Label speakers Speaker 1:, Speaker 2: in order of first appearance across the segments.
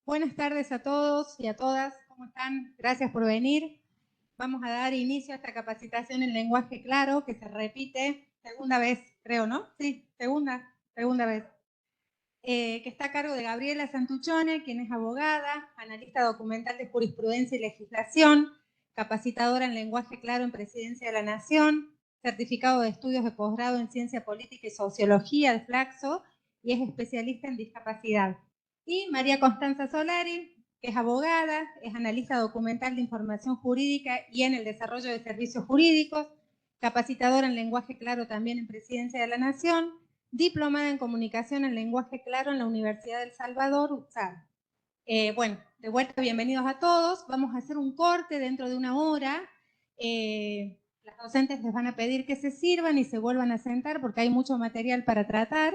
Speaker 1: Buenas tardes a todos y a todas. ¿Cómo están? Gracias por venir. Vamos a dar inicio a esta capacitación en lenguaje claro, que se repite segunda vez, creo, ¿no? Sí, segunda vez. Que está a cargo de Gabriela Santuchone, quien es abogada, analista documental de jurisprudencia y legislación, capacitadora en lenguaje claro en Presidencia de la Nación, certificado de estudios de posgrado en Ciencia Política y Sociología de Flaxo, y es especialista en discapacidad. Y María Constanza Solari, que es abogada, es analista documental de información jurídica y en el desarrollo de servicios jurídicos, capacitadora en lenguaje claro también en Presidencia de la Nación, diplomada en comunicación en lenguaje claro en la Universidad del Salvador, UTSAD. Bueno, de vuelta, bienvenidos a todos. Vamos a hacer un corte dentro de una hora. Las docentes les van a pedir que se sirvan y se vuelvan a sentar porque hay mucho material para tratar.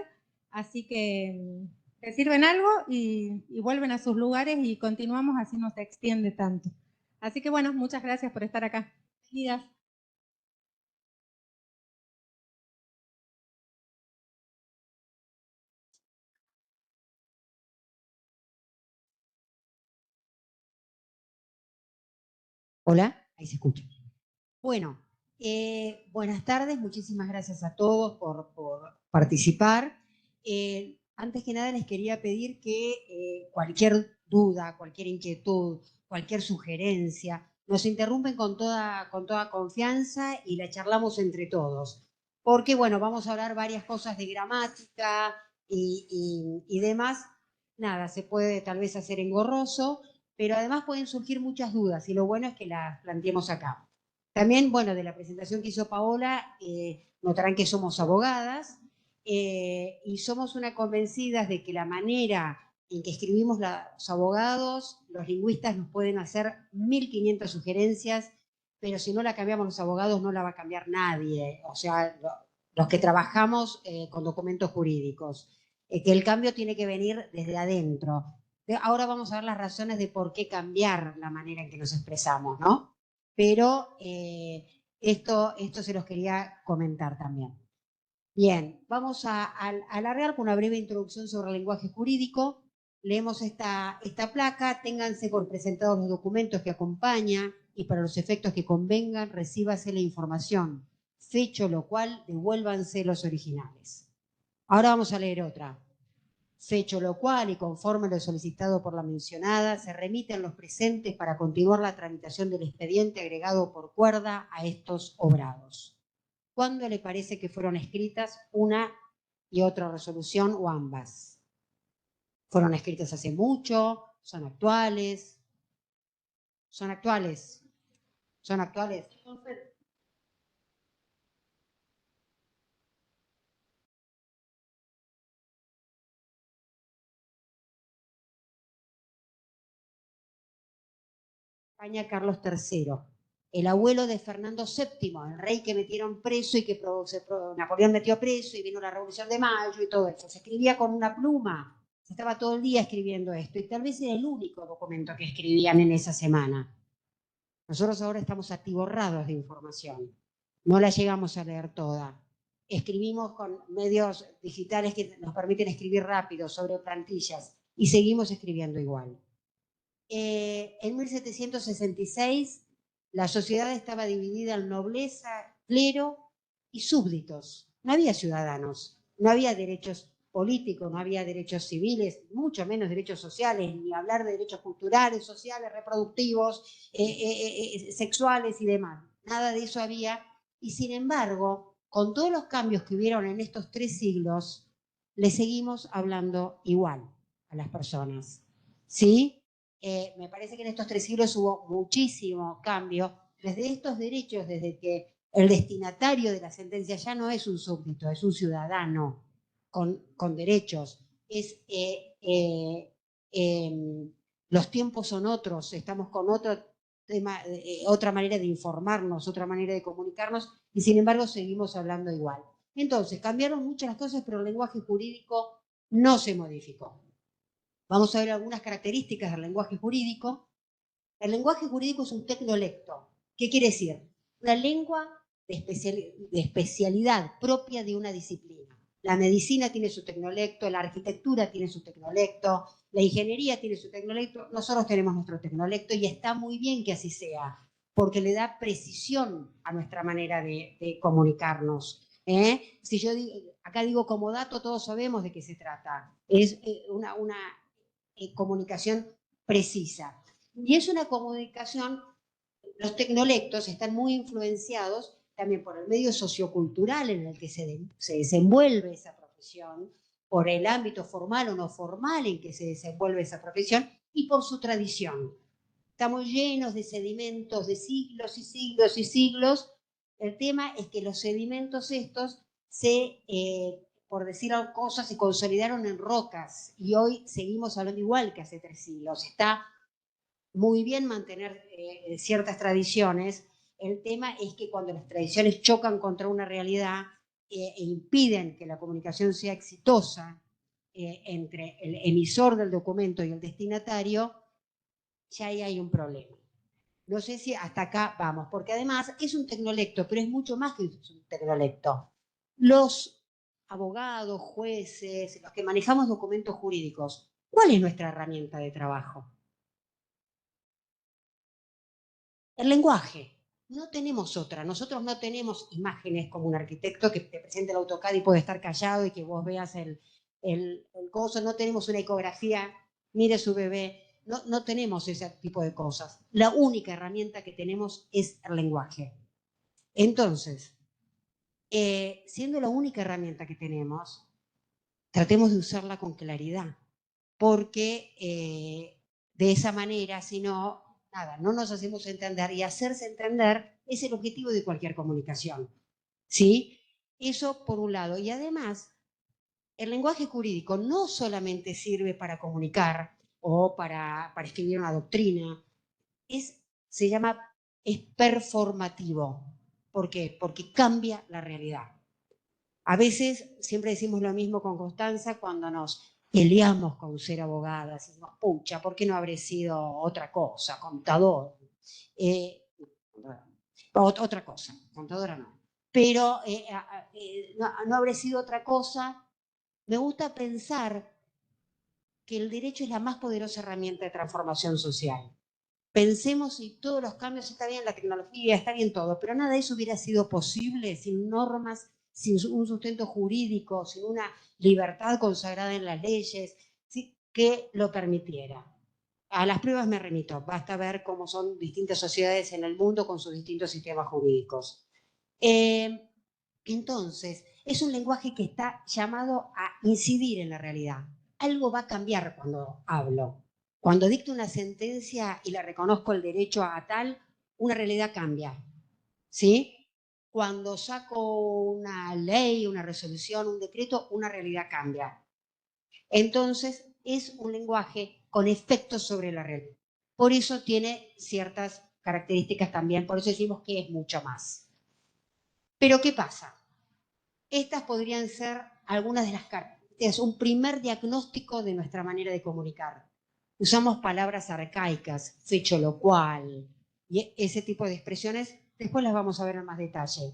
Speaker 1: Así que se sirven algo y vuelven a sus lugares y continuamos, así no se extiende tanto. Así que bueno, muchas gracias por estar acá. Bienvenidas.
Speaker 2: Hola, ahí se escucha. Bueno, buenas tardes, muchísimas gracias a todos por participar. Antes que nada les quería pedir que cualquier duda, cualquier inquietud, cualquier sugerencia, nos interrumpen con toda confianza y la charlamos entre todos. Porque, bueno, vamos a hablar varias cosas de gramática y demás. Nada, se puede tal vez hacer engorroso, pero además pueden surgir muchas dudas y lo bueno es que las planteemos acá. También, bueno, de la presentación que hizo Paola, notarán que somos abogadas y somos una convencidas de que la manera en que escribimos los abogados, los lingüistas nos pueden hacer 1500 sugerencias, pero si no la cambiamos los abogados no la va a cambiar nadie, o sea, los que trabajamos con documentos jurídicos, que el cambio tiene que venir desde adentro. Ahora vamos a ver las razones de por qué cambiar la manera en que nos expresamos, ¿no? Pero esto se los quería comentar también. Bien, vamos a alargar con una breve introducción sobre el lenguaje jurídico. Leemos esta placa, ténganse por presentados los documentos que acompañan y para los efectos que convengan, recíbase la información. Fecho lo cual, devuélvanse los originales. Ahora vamos a leer otra. Fecho lo cual, y conforme lo solicitado por la mencionada, se remiten los presentes para continuar la tramitación del expediente agregado por cuerda a estos obrados. ¿Cuándo le parece que fueron escritas una y otra resolución o ambas? ¿Fueron escritas hace mucho? ¿Son actuales? ¿Son actuales? ¿Son actuales? España Carlos III, el abuelo de Fernando VII, el rey que metieron preso y que Napoleón metió preso y vino la Revolución de Mayo y todo eso. Se escribía con una pluma, se estaba todo el día escribiendo esto y tal vez era el único documento que escribían en esa semana. Nosotros ahora estamos atiborrados de información, no la llegamos a leer toda. Escribimos con medios digitales que nos permiten escribir rápido sobre plantillas y seguimos escribiendo igual. En 1766 la sociedad estaba dividida en nobleza, clero y súbditos. No había ciudadanos, no había derechos políticos, no había derechos civiles, mucho menos derechos sociales, ni hablar de derechos culturales, sociales, reproductivos, sexuales y demás. Nada de eso había. Y sin embargo, con todos los cambios que hubieron en estos 3 siglos, le seguimos hablando igual a las personas. ¿Sí? Me parece que en estos 3 siglos hubo muchísimo cambio desde estos derechos, desde que el destinatario de la sentencia ya no es un súbdito, es un ciudadano con derechos. Los tiempos son otros, estamos con otro tema, otra manera de informarnos, otra manera de comunicarnos, y sin embargo seguimos hablando igual. Entonces, cambiaron muchas las cosas, pero el lenguaje jurídico no se modificó. Vamos a ver algunas características del lenguaje jurídico. El lenguaje jurídico es un tecnolecto. ¿Qué quiere decir? Una lengua de especialidad propia de una disciplina. La medicina tiene su tecnolecto, la arquitectura tiene su tecnolecto, la ingeniería tiene su tecnolecto, nosotros tenemos nuestro tecnolecto y está muy bien que así sea, porque le da precisión a nuestra manera de comunicarnos. Si yo acá digo como dato, todos sabemos de qué se trata. Es una comunicación precisa. Y es una comunicación, los tecnolectos están muy influenciados también por el medio sociocultural en el que se desenvuelve esa profesión, por el ámbito formal o no formal en que se desenvuelve esa profesión y por su tradición. Estamos llenos de sedimentos de siglos y siglos y siglos. El tema es que los sedimentos estos por decir cosas, se consolidaron en rocas y hoy seguimos hablando igual que hace 3 siglos. Está muy bien mantener ciertas tradiciones. El tema es que cuando las tradiciones chocan contra una realidad e impiden que la comunicación sea exitosa entre el emisor del documento y el destinatario, ya ahí hay un problema. No sé si hasta acá vamos, porque además es un tecnolecto, pero es mucho más que un tecnolecto. Los abogados, jueces, los que manejamos documentos jurídicos, ¿cuál es nuestra herramienta de trabajo? El lenguaje. No tenemos otra. Nosotros no tenemos imágenes como un arquitecto que te presente el AutoCAD y puede estar callado y que vos veas el coso. No tenemos una ecografía, mire su bebé. No tenemos ese tipo de cosas. La única herramienta que tenemos es el lenguaje. Entonces, siendo la única herramienta que tenemos, tratemos de usarla con claridad, porque de esa manera, si no, nada, no nos hacemos entender, y hacerse entender es el objetivo de cualquier comunicación, ¿sí? Eso por un lado. Y además, el lenguaje jurídico no solamente sirve para comunicar o para escribir una doctrina, es performativo. ¿Por qué? Porque cambia la realidad. A veces, siempre decimos lo mismo con Constanza, cuando nos peleamos con ser abogadas, y decimos, pucha, ¿por qué no habré sido otra cosa? Contador. Otra cosa, contadora no. Pero no habré sido otra cosa. Me gusta pensar que el derecho es la más poderosa herramienta de transformación social. Pensemos si todos los cambios, está bien la tecnología, está bien todo, pero nada de eso hubiera sido posible sin normas, sin un sustento jurídico, sin una libertad consagrada en las leyes, ¿sí?, que lo permitiera. A las pruebas me remito, basta ver cómo son distintas sociedades en el mundo con sus distintos sistemas jurídicos. Entonces, es un lenguaje que está llamado a incidir en la realidad. Algo va a cambiar cuando hablo. Cuando dicto una sentencia y le reconozco el derecho a tal, una realidad cambia, ¿sí? Cuando saco una ley, una resolución, un decreto, una realidad cambia. Entonces, es un lenguaje con efectos sobre la realidad. Por eso tiene ciertas características también, por eso decimos que es mucho más. Pero, ¿qué pasa? Estas podrían ser algunas de las características, un primer diagnóstico de nuestra manera de comunicar. Usamos palabras arcaicas, fecho lo cual, y ese tipo de expresiones, después las vamos a ver en más detalle.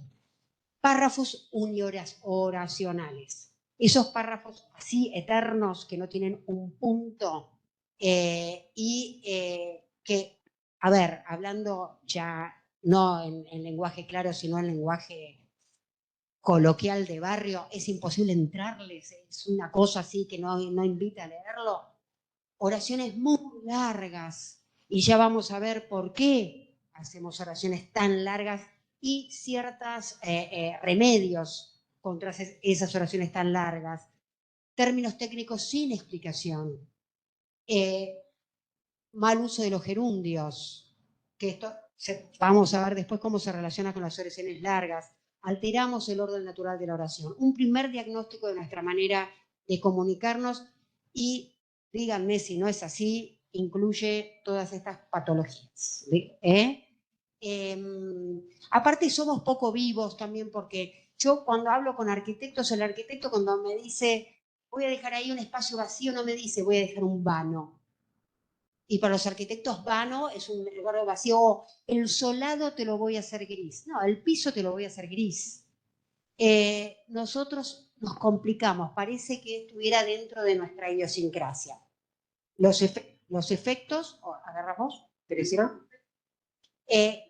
Speaker 2: Párrafos unioracionales. Esos párrafos así eternos que no tienen un punto que, a ver, hablando ya no en lenguaje claro, sino en lenguaje coloquial de barrio, es imposible entrarles, es una cosa así que no invita a leerlo. Oraciones muy largas, y ya vamos a ver por qué hacemos oraciones tan largas y ciertos remedios contra esas oraciones tan largas. Términos técnicos sin explicación. Mal uso de los gerundios, que esto vamos a ver después cómo se relaciona con las oraciones largas. Alteramos el orden natural de la oración. Un primer diagnóstico de nuestra manera de comunicarnos, y díganme si no es así, incluye todas estas patologías. Aparte somos poco vivos también, porque yo cuando hablo con arquitectos, el arquitecto cuando me dice voy a dejar ahí un espacio vacío, no me dice voy a dejar un vano. Y para los arquitectos vano es un lugar vacío. El solado te lo voy a hacer gris. No, el piso te lo voy a hacer gris. Nosotros nos complicamos, parece que estuviera dentro de nuestra idiosincrasia. Los efectos, agarramos, Teresa,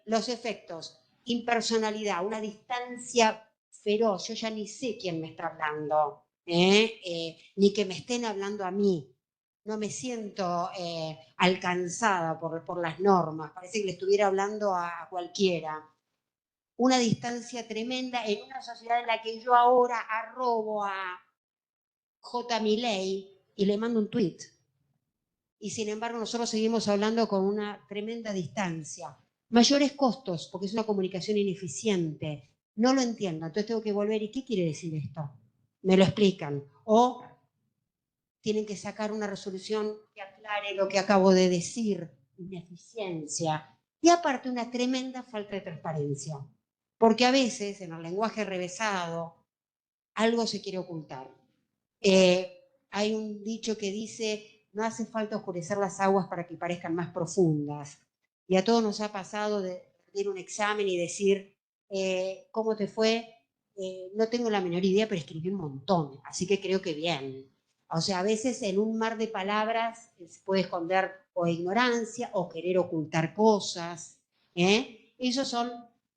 Speaker 2: los efectos, impersonalidad, una distancia feroz, yo ya ni sé quién me está hablando, ni que me estén hablando a mí. No me siento alcanzada por las normas, parece que le estuviera hablando a cualquiera. Una distancia tremenda en una sociedad en la que yo ahora arrobo a J. Milei y le mando un tuit. Y sin embargo nosotros seguimos hablando con una tremenda distancia. Mayores costos, porque es una comunicación ineficiente. No lo entiendo, entonces tengo que volver. ¿Y qué quiere decir esto? Me lo explican. O tienen que sacar una resolución que aclare lo que acabo de decir. Ineficiencia. Y aparte una tremenda falta de transparencia. Porque a veces en el lenguaje revesado algo se quiere ocultar. Hay un dicho que dice, no hace falta oscurecer las aguas para que parezcan más profundas. Y a todos nos ha pasado de rendir un examen y decir, ¿cómo te fue? No tengo la menor idea, pero escribí un montón, así que creo que bien. O sea, a veces en un mar de palabras se puede esconder o ignorancia o querer ocultar cosas. Esos son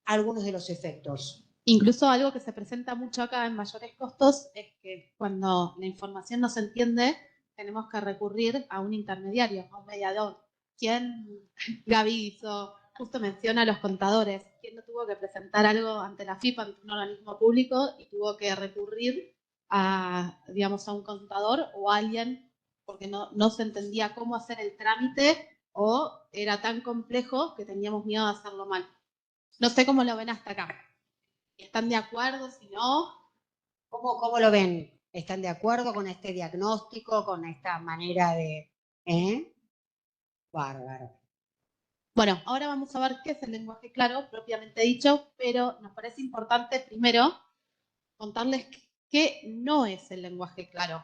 Speaker 2: algunos de los efectos.
Speaker 3: Incluso algo que se presenta mucho acá en mayores costos es que cuando la información no se entiende, tenemos que recurrir a un intermediario, a un mediador. ¿Quién, Gaby hizo, justo menciona a los contadores, quién no tuvo que presentar algo ante la FIP, ante un organismo público, y tuvo que recurrir a, digamos, a un contador o a alguien porque no se entendía cómo hacer el trámite o era tan complejo que teníamos miedo de hacerlo mal? No sé cómo lo ven hasta acá. ¿Están de acuerdo? Si no,
Speaker 2: ¿Cómo lo ven? ¿Están de acuerdo con este diagnóstico, con esta manera de... Bárbaro.
Speaker 3: Bueno, ahora vamos a ver qué es el lenguaje claro, propiamente dicho, pero nos parece importante primero contarles qué no es el lenguaje claro.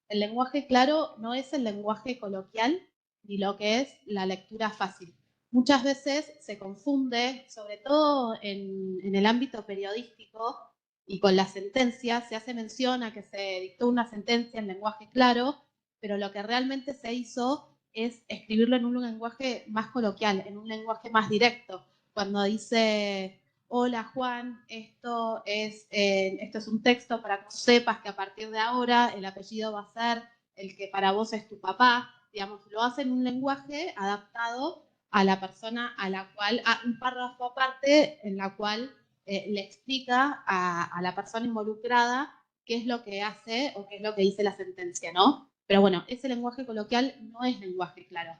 Speaker 3: El lenguaje claro no es el lenguaje coloquial ni lo que es la lectura fácil. Muchas veces se confunde, sobre todo en el ámbito periodístico y con las sentencias, se hace mención a que se dictó una sentencia en lenguaje claro, pero lo que realmente se hizo es escribirlo en un lenguaje más coloquial, en un lenguaje más directo. Cuando dice, hola Juan, esto es un texto para que sepas que a partir de ahora el apellido va a ser el que para vos es tu papá, digamos, lo hace en un lenguaje adaptado a la persona a la cual, a un párrafo aparte en la cual le explica a la persona involucrada qué es lo que hace o qué es lo que dice la sentencia, ¿no? Pero bueno, ese lenguaje coloquial no es lenguaje claro.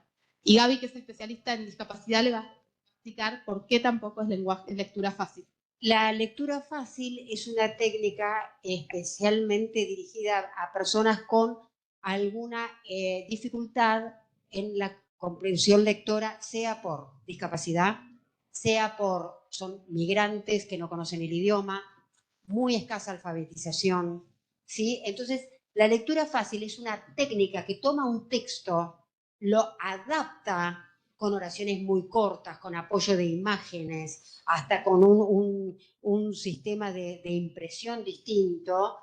Speaker 3: Y Gaby, que es especialista en discapacidad, le va a explicar por qué tampoco es lectura fácil.
Speaker 2: La lectura fácil es una técnica especialmente dirigida a personas con alguna dificultad en la comprensión lectora, sea por discapacidad, sea por son migrantes que no conocen el idioma, muy escasa alfabetización, ¿sí? Entonces, la lectura fácil es una técnica que toma un texto, lo adapta con oraciones muy cortas, con apoyo de imágenes, hasta con un sistema de impresión distinto,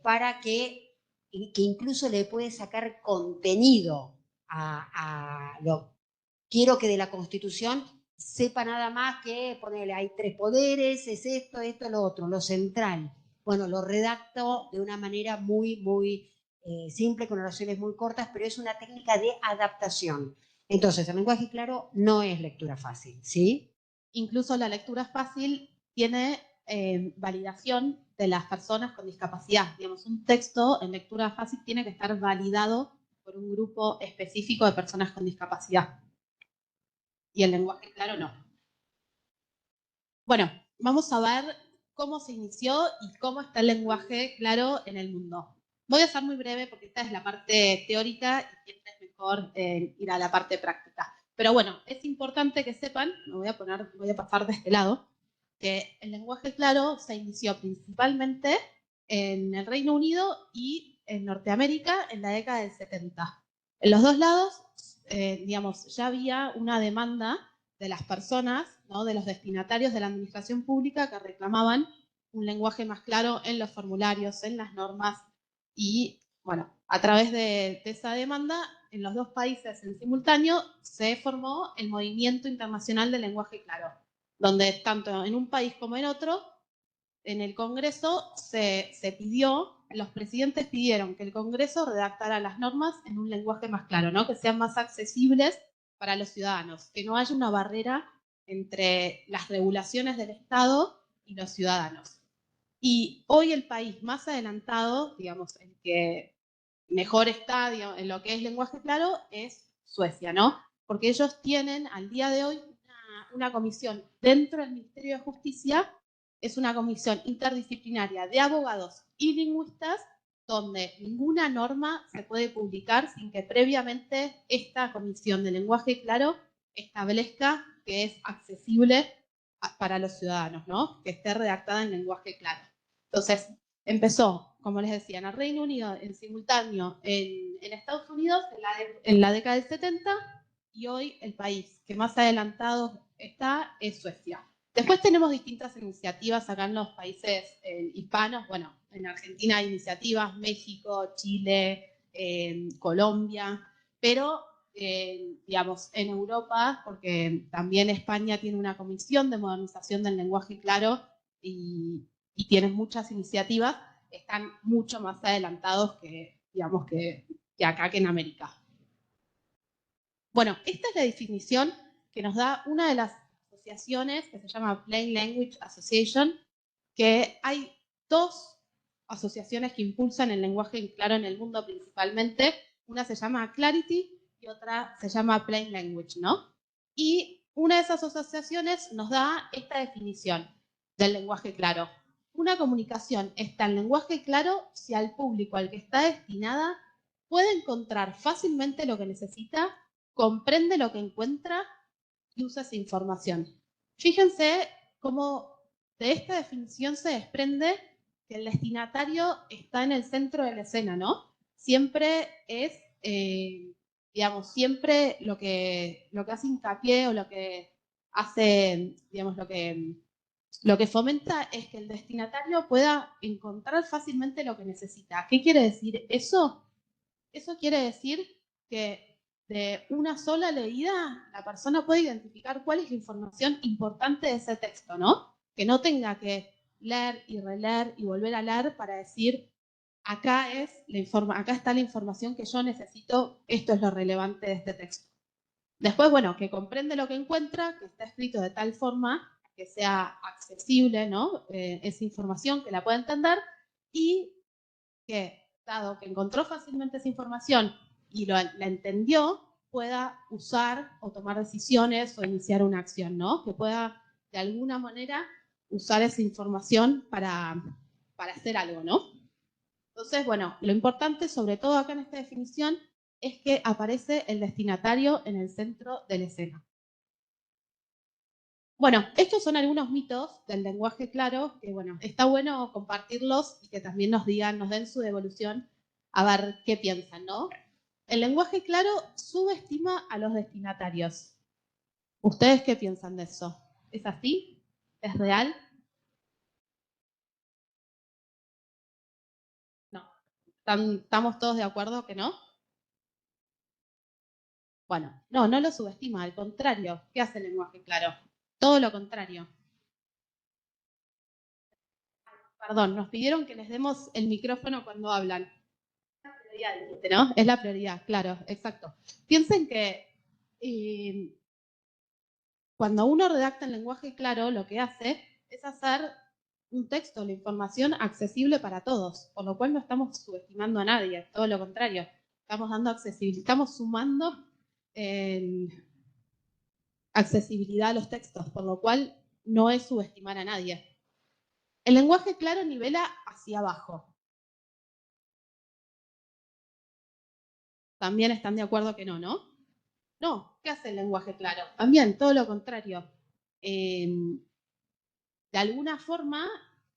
Speaker 2: para que incluso le puede sacar contenido a lo. Quiero que de la Constitución sepa nada más que ponerle, hay 3 poderes, es esto, lo otro, lo central. Bueno, lo redacto de una manera muy simple, con oraciones muy cortas, pero es una técnica de adaptación. Entonces, el lenguaje claro no es lectura fácil, ¿sí?
Speaker 3: Incluso la lectura fácil tiene validación de las personas con discapacidad. Digamos, un texto en lectura fácil tiene que estar validado por un grupo específico de personas con discapacidad. Y el lenguaje claro no. Bueno, vamos a ver cómo se inició y cómo está el lenguaje claro en el mundo. Voy a ser muy breve porque esta es la parte teórica y siempre es mejor ir a la parte práctica. Pero bueno, es importante que sepan, voy a pasar de este lado, que el lenguaje claro se inició principalmente en el Reino Unido y en Norteamérica en la década del 70. En los dos lados, digamos, ya había una demanda de las personas, ¿no? De los destinatarios de la administración pública que reclamaban un lenguaje más claro en los formularios, en las normas y, bueno, a través de esa demanda, en los dos países en simultáneo se formó el Movimiento Internacional del Lenguaje Claro, donde tanto en un país como en otro, en el Congreso se pidió, los presidentes pidieron que el Congreso redactara las normas en un lenguaje más claro, ¿no? Que sean más accesibles para los ciudadanos, que no haya una barrera entre las regulaciones del Estado y los ciudadanos. Y hoy el país más adelantado, digamos, el que mejor está, digamos, en lo que es lenguaje claro, es Suecia, ¿no? Porque ellos tienen al día de hoy una comisión dentro del Ministerio de Justicia, es una comisión interdisciplinaria de abogados y lingüistas, donde ninguna norma se puede publicar sin que previamente esta comisión de lenguaje claro establezca que es accesible para los ciudadanos, ¿no? Que esté redactada en lenguaje claro. Entonces, empezó, como les decía, en el Reino Unido en simultáneo, en Estados Unidos en la década del 70, y hoy el país que más adelantado está es Suecia. Después tenemos distintas iniciativas acá en los países hispanos. Bueno, en Argentina hay iniciativas, México, Chile, Colombia, pero digamos, en Europa, porque también España tiene una comisión de modernización del lenguaje claro y tienen muchas iniciativas, están mucho más adelantados que, digamos, que acá, que en América. Bueno, esta es la definición que nos da una de las asociaciones que se llama Plain Language Association, que hay dos asociaciones que impulsan el lenguaje claro en el mundo principalmente. Una se llama Clarity y otra se llama Plain Language, ¿no? Y una de esas asociaciones nos da esta definición del lenguaje claro. Una comunicación está en lenguaje claro si al público al que está destinada puede encontrar fácilmente lo que necesita, comprende lo que encuentra y usa esa información. Fíjense cómo de esta definición se desprende que el destinatario está en el centro de la escena, ¿no? Siempre es, digamos, siempre lo que hace hincapié o lo que hace, digamos, lo que fomenta es que el destinatario pueda encontrar fácilmente lo que necesita. ¿Qué quiere decir eso? Eso quiere decir que de una sola leída la persona puede identificar cuál es la información importante de ese texto, ¿no? Que no tenga que leer y releer y volver a leer para decir, acá está la información que yo necesito, esto es lo relevante de este texto. Después, bueno, que comprende lo que encuentra, que está escrito de tal forma que sea accesible, ¿no? Esa información, que la pueda entender, y que, dado que encontró fácilmente esa información y la entendió, pueda usar o tomar decisiones o iniciar una acción, ¿no? Que pueda, de alguna manera, usar esa información para hacer algo, ¿no? Entonces, bueno, lo importante, sobre todo acá en esta definición, es que aparece el destinatario en el centro de la escena. Bueno, estos son algunos mitos del lenguaje claro, que bueno, está bueno compartirlos y que también nos den su devolución a ver qué piensan, ¿no? El lenguaje claro subestima a los destinatarios. ¿Ustedes qué piensan de eso? ¿Es así? ¿Es real? No. ¿Estamos todos de acuerdo que no? Bueno, no lo subestima, al contrario. ¿Qué hace el lenguaje claro? Todo lo contrario. Perdón, nos pidieron que les demos el micrófono cuando hablan. ¿No? Es la prioridad, claro, exacto. Piensen que cuando uno redacta en lenguaje claro, lo que hace es hacer un texto, la información accesible para todos, por lo cual no estamos subestimando a nadie, todo lo contrario. Estamos dando accesibilidad, estamos sumando accesibilidad a los textos, por lo cual no es subestimar a nadie. El lenguaje claro nivela hacia abajo. También están de acuerdo que no, ¿no? No, ¿qué hace el lenguaje claro? También, todo lo contrario. De alguna forma,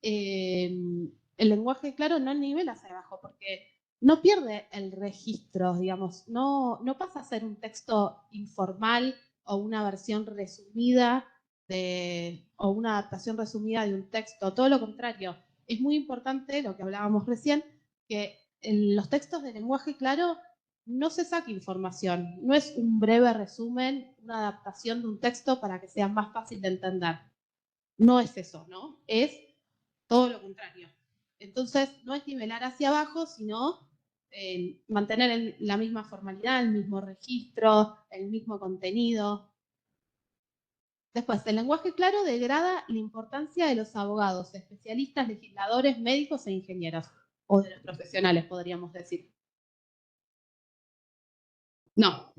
Speaker 3: el lenguaje claro no nivela hacia abajo, porque no pierde el registro, digamos, no pasa a ser un texto informal o una versión resumida o una adaptación resumida de un texto, todo lo contrario. Es muy importante, lo que hablábamos recién, que en los textos de lenguaje claro no se saque información, no es un breve resumen, una adaptación de un texto para que sea más fácil de entender. No es eso, ¿no? Es todo lo contrario. Entonces, no es nivelar hacia abajo, sino mantener la misma formalidad, el mismo registro, el mismo contenido. Después, el lenguaje claro degrada la importancia de los abogados, especialistas, legisladores, médicos e ingenieros, o de los profesionales, podríamos decir. No.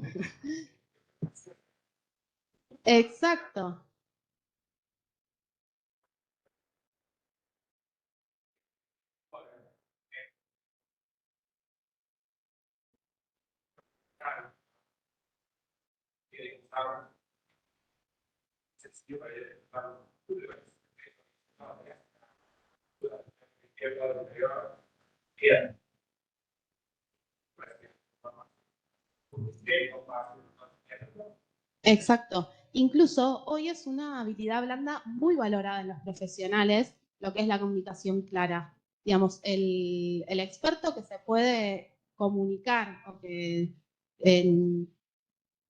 Speaker 3: Exacto. Exacto. Incluso hoy es una habilidad blanda muy valorada en los profesionales, lo que es la comunicación clara. Digamos, el experto que se puede comunicar o que,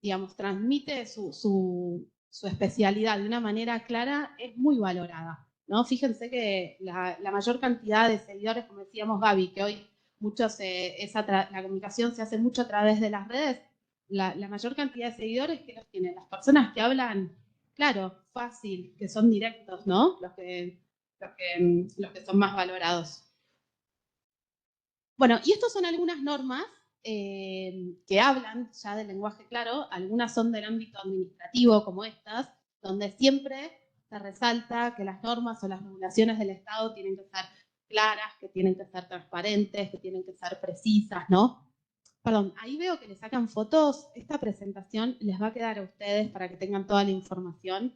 Speaker 3: digamos, transmite su especialidad de una manera clara es muy valorada, ¿no? Fíjense que la mayor cantidad de seguidores, como decíamos Gaby, que hoy la comunicación se hace mucho a través de las redes, la mayor cantidad de seguidores que los tienen las personas que hablan claro, fácil, que son directos, ¿no? Los que son más valorados. Bueno, y estas son algunas normas que hablan ya del lenguaje claro. Algunas son del ámbito administrativo, como estas, donde siempre se resalta que las normas o las regulaciones del Estado tienen que ser claras, que tienen que ser transparentes, que tienen que ser precisas, ¿no? Perdón, ahí veo que le sacan fotos. Esta presentación les va a quedar a ustedes para que tengan toda la información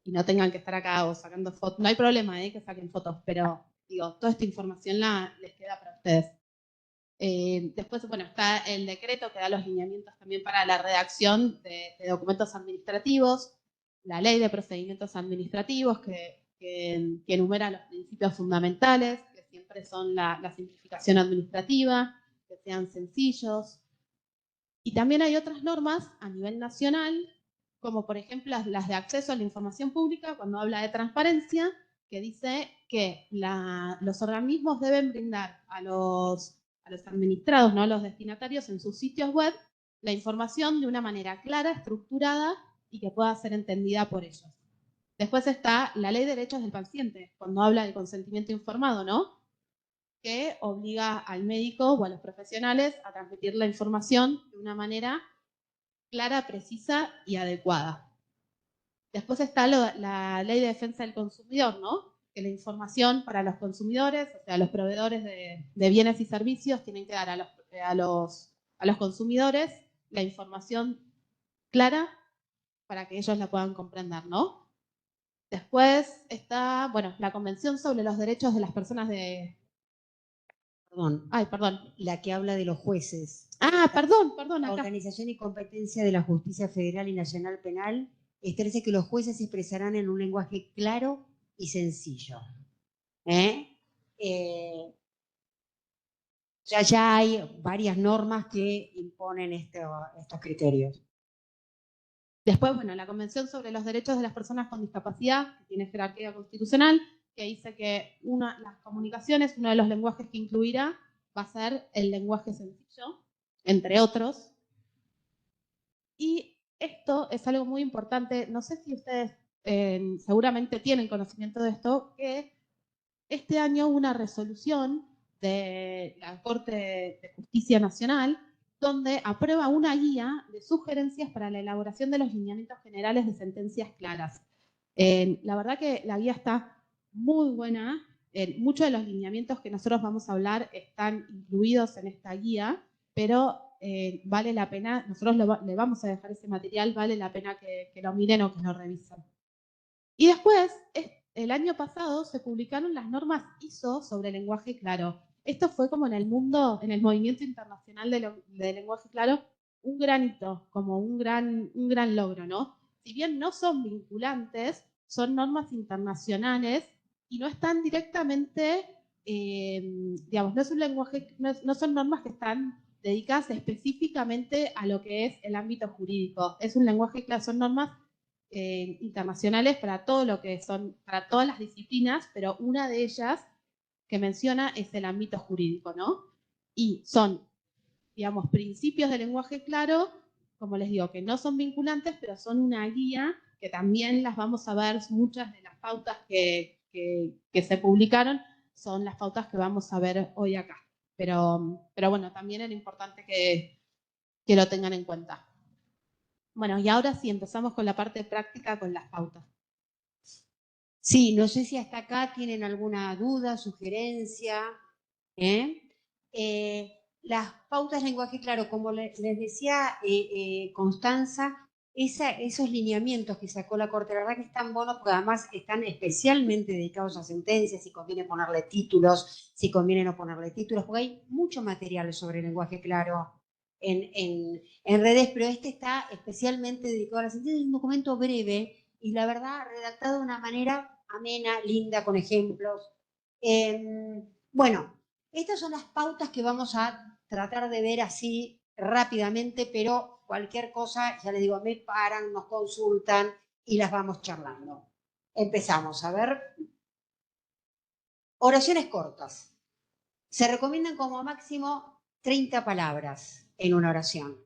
Speaker 3: y no tengan que estar acá o sacando fotos. No hay problema, que saquen fotos, pero digo, toda esta información les queda para ustedes. Después, bueno, está el decreto que da los lineamientos también para la redacción de documentos administrativos, la ley de procedimientos administrativos que enumera los principios fundamentales, que siempre son la simplificación administrativa, que sean sencillos. Y también hay otras normas a nivel nacional, como por ejemplo las de acceso a la información pública, cuando habla de transparencia, que dice que los organismos deben brindar a los administrados, no a los destinatarios, en sus sitios web, la información de una manera clara, estructurada y que pueda ser entendida por ellos. Después está la Ley de Derechos del Paciente, cuando habla del consentimiento informado, ¿no? Que obliga al médico o a los profesionales a transmitir la información de una manera clara, precisa y adecuada. Después está la Ley de Defensa del Consumidor, ¿no? Que la información para los consumidores, o sea, los proveedores de bienes y servicios, tienen que dar a los consumidores la información clara para que ellos la puedan comprender, ¿no? Después está, bueno, la Convención sobre los Derechos de las Personas Perdón.
Speaker 2: La que habla de los jueces.
Speaker 3: Perdón,
Speaker 2: La
Speaker 3: acá.
Speaker 2: Organización y Competencia de la Justicia Federal y Nacional Penal establece que los jueces se expresarán en un lenguaje claro y sencillo. Ya hay varias normas que imponen estos criterios.
Speaker 3: Después, bueno, la Convención sobre los Derechos de las Personas con Discapacidad, que tiene jerarquía constitucional, que dice que las comunicaciones, uno de los lenguajes que incluirá va a ser el lenguaje sencillo, entre otros. Y esto es algo muy importante, no sé si ustedes seguramente tienen conocimiento de esto, que este año hubo una resolución de la Corte de Justicia Nacional donde aprueba una guía de sugerencias para la elaboración de los lineamientos generales de sentencias claras. La verdad que la guía está muy buena. Muchos de los lineamientos que nosotros vamos a hablar están incluidos en esta guía, pero vale la pena, nosotros le vamos a dejar ese material, vale la pena que lo miren o que lo revisen. Y después, el año pasado se publicaron las normas ISO sobre lenguaje claro. Esto fue como en el mundo, en el movimiento internacional de lenguaje claro, un gran hito, como un gran logro, ¿no? si bien no son vinculantes, son normas internacionales y no están directamente, digamos, no es un lenguaje, no son normas que están dedicadas específicamente a lo que es el ámbito jurídico. Es un lenguaje claro, son normas internacionales para todo lo que son, para todas las disciplinas, pero una de ellas que menciona es el ámbito jurídico, ¿no? Y son, digamos, principios de lenguaje claro, como les digo, que no son vinculantes, pero son una guía que también las vamos a ver, muchas de las pautas que se publicaron son las pautas que vamos a ver hoy acá. Pero bueno, también era importante que lo tengan en cuenta. Bueno, y ahora sí, empezamos con la parte práctica, con las pautas.
Speaker 2: Sí, no sé si hasta acá tienen alguna duda, sugerencia. Las pautas de lenguaje claro, como les decía Constanza, esos lineamientos que sacó la Corte, la verdad que están buenos porque además están especialmente dedicados a sentencias, si conviene ponerle títulos, si conviene no ponerle títulos, porque hay mucho material sobre el lenguaje claro en redes, pero este está especialmente dedicado a las sentencias. Es un documento breve y la verdad redactado de una manera amena, linda, con ejemplos. Bueno, estas son las pautas que vamos a tratar de ver así rápidamente, pero cualquier cosa, ya les digo, me paran, nos consultan y las vamos charlando. Empezamos, a ver. Oraciones cortas. Se recomiendan como máximo 30 palabras en una oración.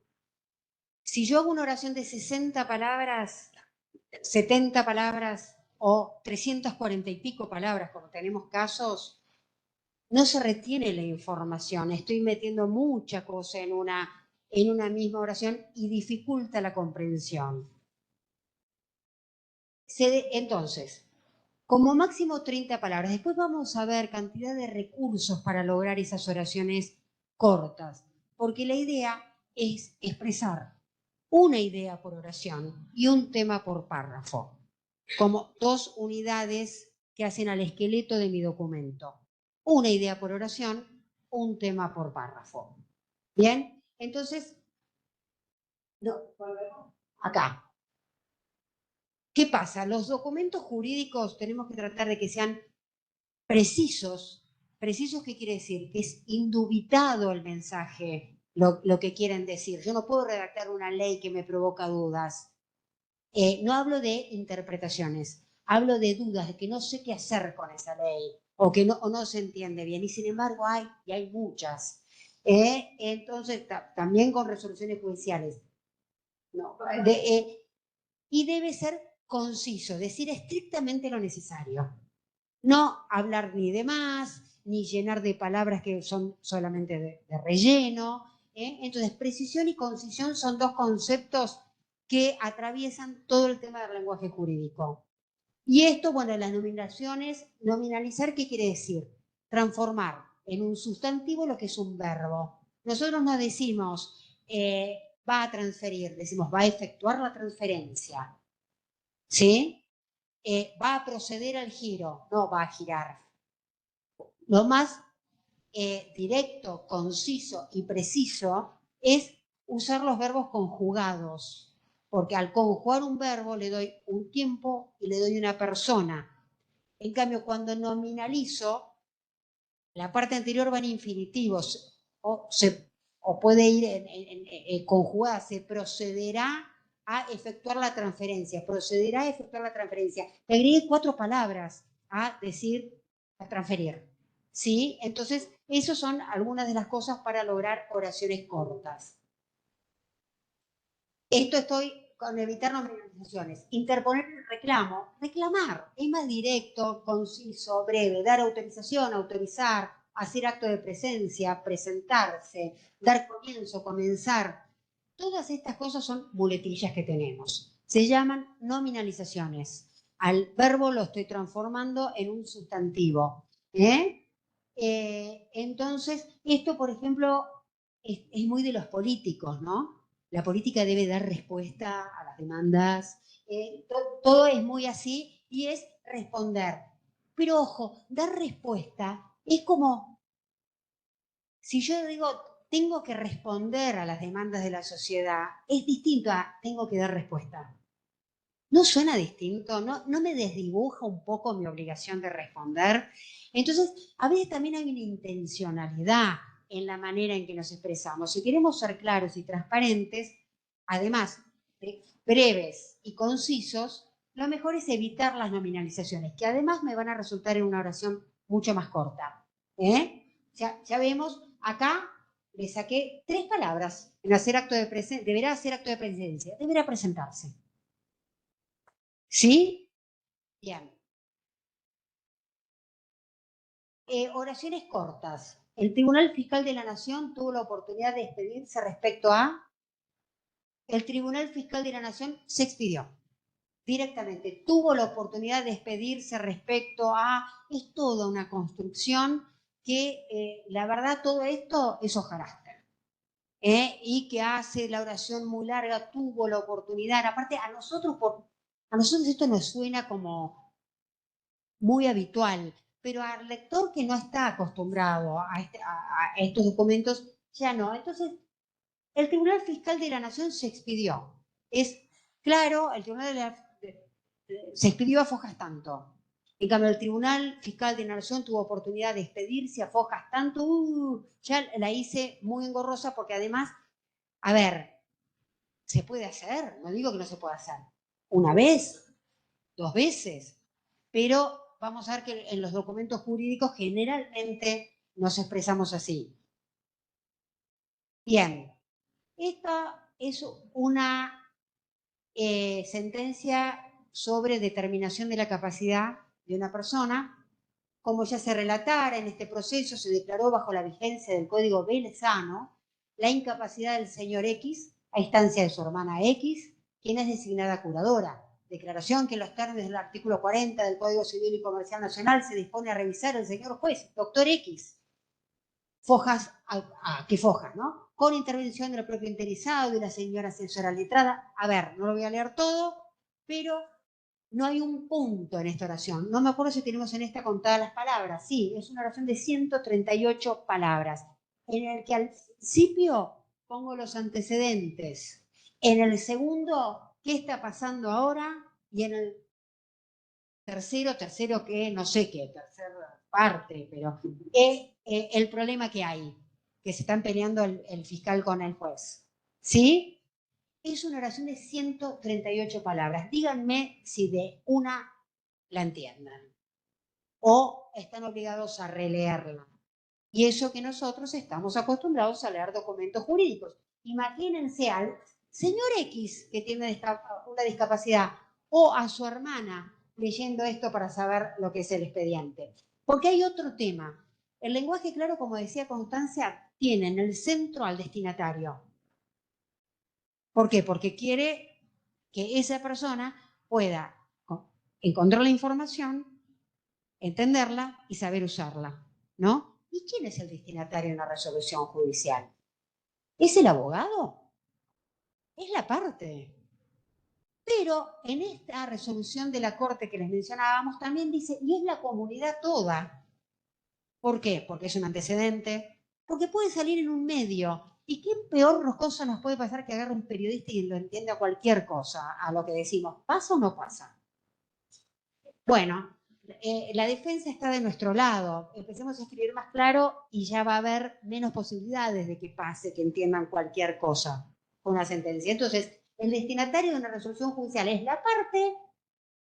Speaker 2: Si yo hago una oración de 60 palabras, 70 palabras o 340 y pico palabras, como tenemos casos, no se retiene la información. Estoy metiendo mucha cosa en una misma oración y dificulta la comprensión. Entonces, como máximo 30 palabras. Después vamos a ver cantidad de recursos para lograr esas oraciones cortas, porque la idea es expresar una idea por oración y un tema por párrafo, como dos unidades que hacen al esqueleto de mi documento. Una idea por oración, un tema por párrafo. ¿Bien? Entonces, no, acá. ¿Qué pasa? Los documentos jurídicos tenemos que tratar de que sean precisos. ¿Precisos qué quiere decir? Que es indubitado el mensaje, lo que quieren decir. Yo no puedo redactar una ley que me provoca dudas. No hablo de interpretaciones, hablo de dudas, de que no sé qué hacer con esa ley o que no se entiende bien. Y sin embargo hay muchas. Entonces, también con resoluciones judiciales. No, y debe ser conciso, decir estrictamente lo necesario. No hablar ni de más, ni llenar de palabras que son solamente de relleno. Entonces, precisión y concisión son dos conceptos que atraviesan todo el tema del lenguaje jurídico. Y esto, bueno, las nominaciones, nominalizar, ¿qué quiere decir? Transformar en un sustantivo lo que es un verbo. Nosotros no decimos va a transferir, decimos va a efectuar la transferencia. ¿Sí? Va a proceder al giro, no va a girar. Lo más directo, conciso y preciso es usar los verbos conjugados, porque al conjugar un verbo le doy un tiempo y le doy una persona. En cambio, cuando nominalizo, la parte anterior va en infinitivos, o puede ir conjugada, se procederá a efectuar la transferencia, procederá a efectuar la transferencia. Le agregué 4 palabras a decir, a transferir. ¿Sí? Entonces, esas son algunas de las cosas para lograr oraciones cortas. Esto estoy con evitar nominalizaciones. Interponer el reclamo. Reclamar. Es más directo, conciso, breve. Dar autorización, autorizar, hacer acto de presencia, presentarse, dar comienzo, comenzar. Todas estas cosas son muletillas que tenemos. Se llaman nominalizaciones. Al verbo lo estoy transformando en un sustantivo. Entonces, esto, por ejemplo, es muy de los políticos, ¿no? La política debe dar respuesta a las demandas. Todo es muy así y es responder. Pero ojo, dar respuesta es como, si yo digo, tengo que responder a las demandas de la sociedad, es distinto a tengo que dar respuesta. ¿No suena distinto? ¿No me desdibuja un poco mi obligación de responder? Entonces, a veces también hay una intencionalidad en la manera en que nos expresamos. Si queremos ser claros y transparentes, además de breves y concisos, lo mejor es evitar las nominalizaciones, que además me van a resultar en una oración mucho más corta. Ya vemos, acá le saqué 3 palabras en hacer acto de presencia. Deberá hacer acto de presencia, deberá presentarse. ¿Sí? Bien. Oraciones cortas. El Tribunal Fiscal de la Nación tuvo la oportunidad de expedirse respecto a... El Tribunal Fiscal de la Nación se expidió directamente. Tuvo la oportunidad de expedirse respecto a... Es toda una construcción que, la verdad, todo esto es hojarasca. Y que hace la oración muy larga, tuvo la oportunidad. Aparte, a nosotros esto nos suena como muy habitual, pero al lector que no está acostumbrado a estos documentos, ya no. Entonces, el Tribunal Fiscal de la Nación se expidió. Es claro, el Tribunal se expidió a fojas tanto. En cambio, el Tribunal Fiscal de la Nación tuvo oportunidad de expedirse a fojas tanto. Ya la hice muy engorrosa porque además, a ver, se puede hacer, no digo que no se pueda hacer. Una vez, 2 veces, pero vamos a ver que en los documentos jurídicos generalmente nos expresamos así. Bien, esta es una sentencia sobre determinación de la capacidad de una persona. Como ya se relatara en este proceso, se declaró bajo la vigencia del Código Velezano la incapacidad del señor X a instancia de su hermana X, quien es designada curadora. Declaración que en los términos del artículo 40 del Código Civil y Comercial Nacional se dispone a revisar el señor juez, doctor X. Fojas, ¿qué fojas, no? Con intervención del propio interesado, de la señora asesora letrada. A ver, no lo voy a leer todo, pero no hay un punto en esta oración. No me acuerdo si tenemos en esta contadas las palabras. Sí, es una oración de 138 palabras, en el que al principio pongo los antecedentes. En el segundo, ¿qué está pasando ahora? Y en el tercero que no sé qué, tercera parte, pero es el problema que hay, que se están peleando el fiscal con el juez. ¿Sí? Es una oración de 138 palabras. Díganme si de una la entiendan o están obligados a releerla. Y eso que nosotros estamos acostumbrados a leer documentos jurídicos. Imagínense al señor X que tiene una discapacidad o a su hermana leyendo esto para saber lo que es el expediente. Porque hay otro tema. El lenguaje claro, como decía Constancia, tiene en el centro al destinatario. ¿Por qué? Porque quiere que esa persona pueda encontrar la información, entenderla y saber usarla, ¿no? ¿Y quién es el destinatario de una resolución judicial? ¿Es el abogado? Es la parte. Pero en esta resolución de la Corte que les mencionábamos también dice, y es la comunidad toda. ¿Por qué? Porque es un antecedente, porque puede salir en un medio. ¿Y qué peor cosa nos puede pasar que agarre un periodista y lo entienda cualquier cosa a lo que decimos? ¿Pasa o no pasa? Bueno, la defensa está de nuestro lado. Empecemos a escribir más claro y ya va a haber menos posibilidades de que pase, que entiendan cualquier cosa con una sentencia. Entonces, el destinatario de una resolución judicial es la parte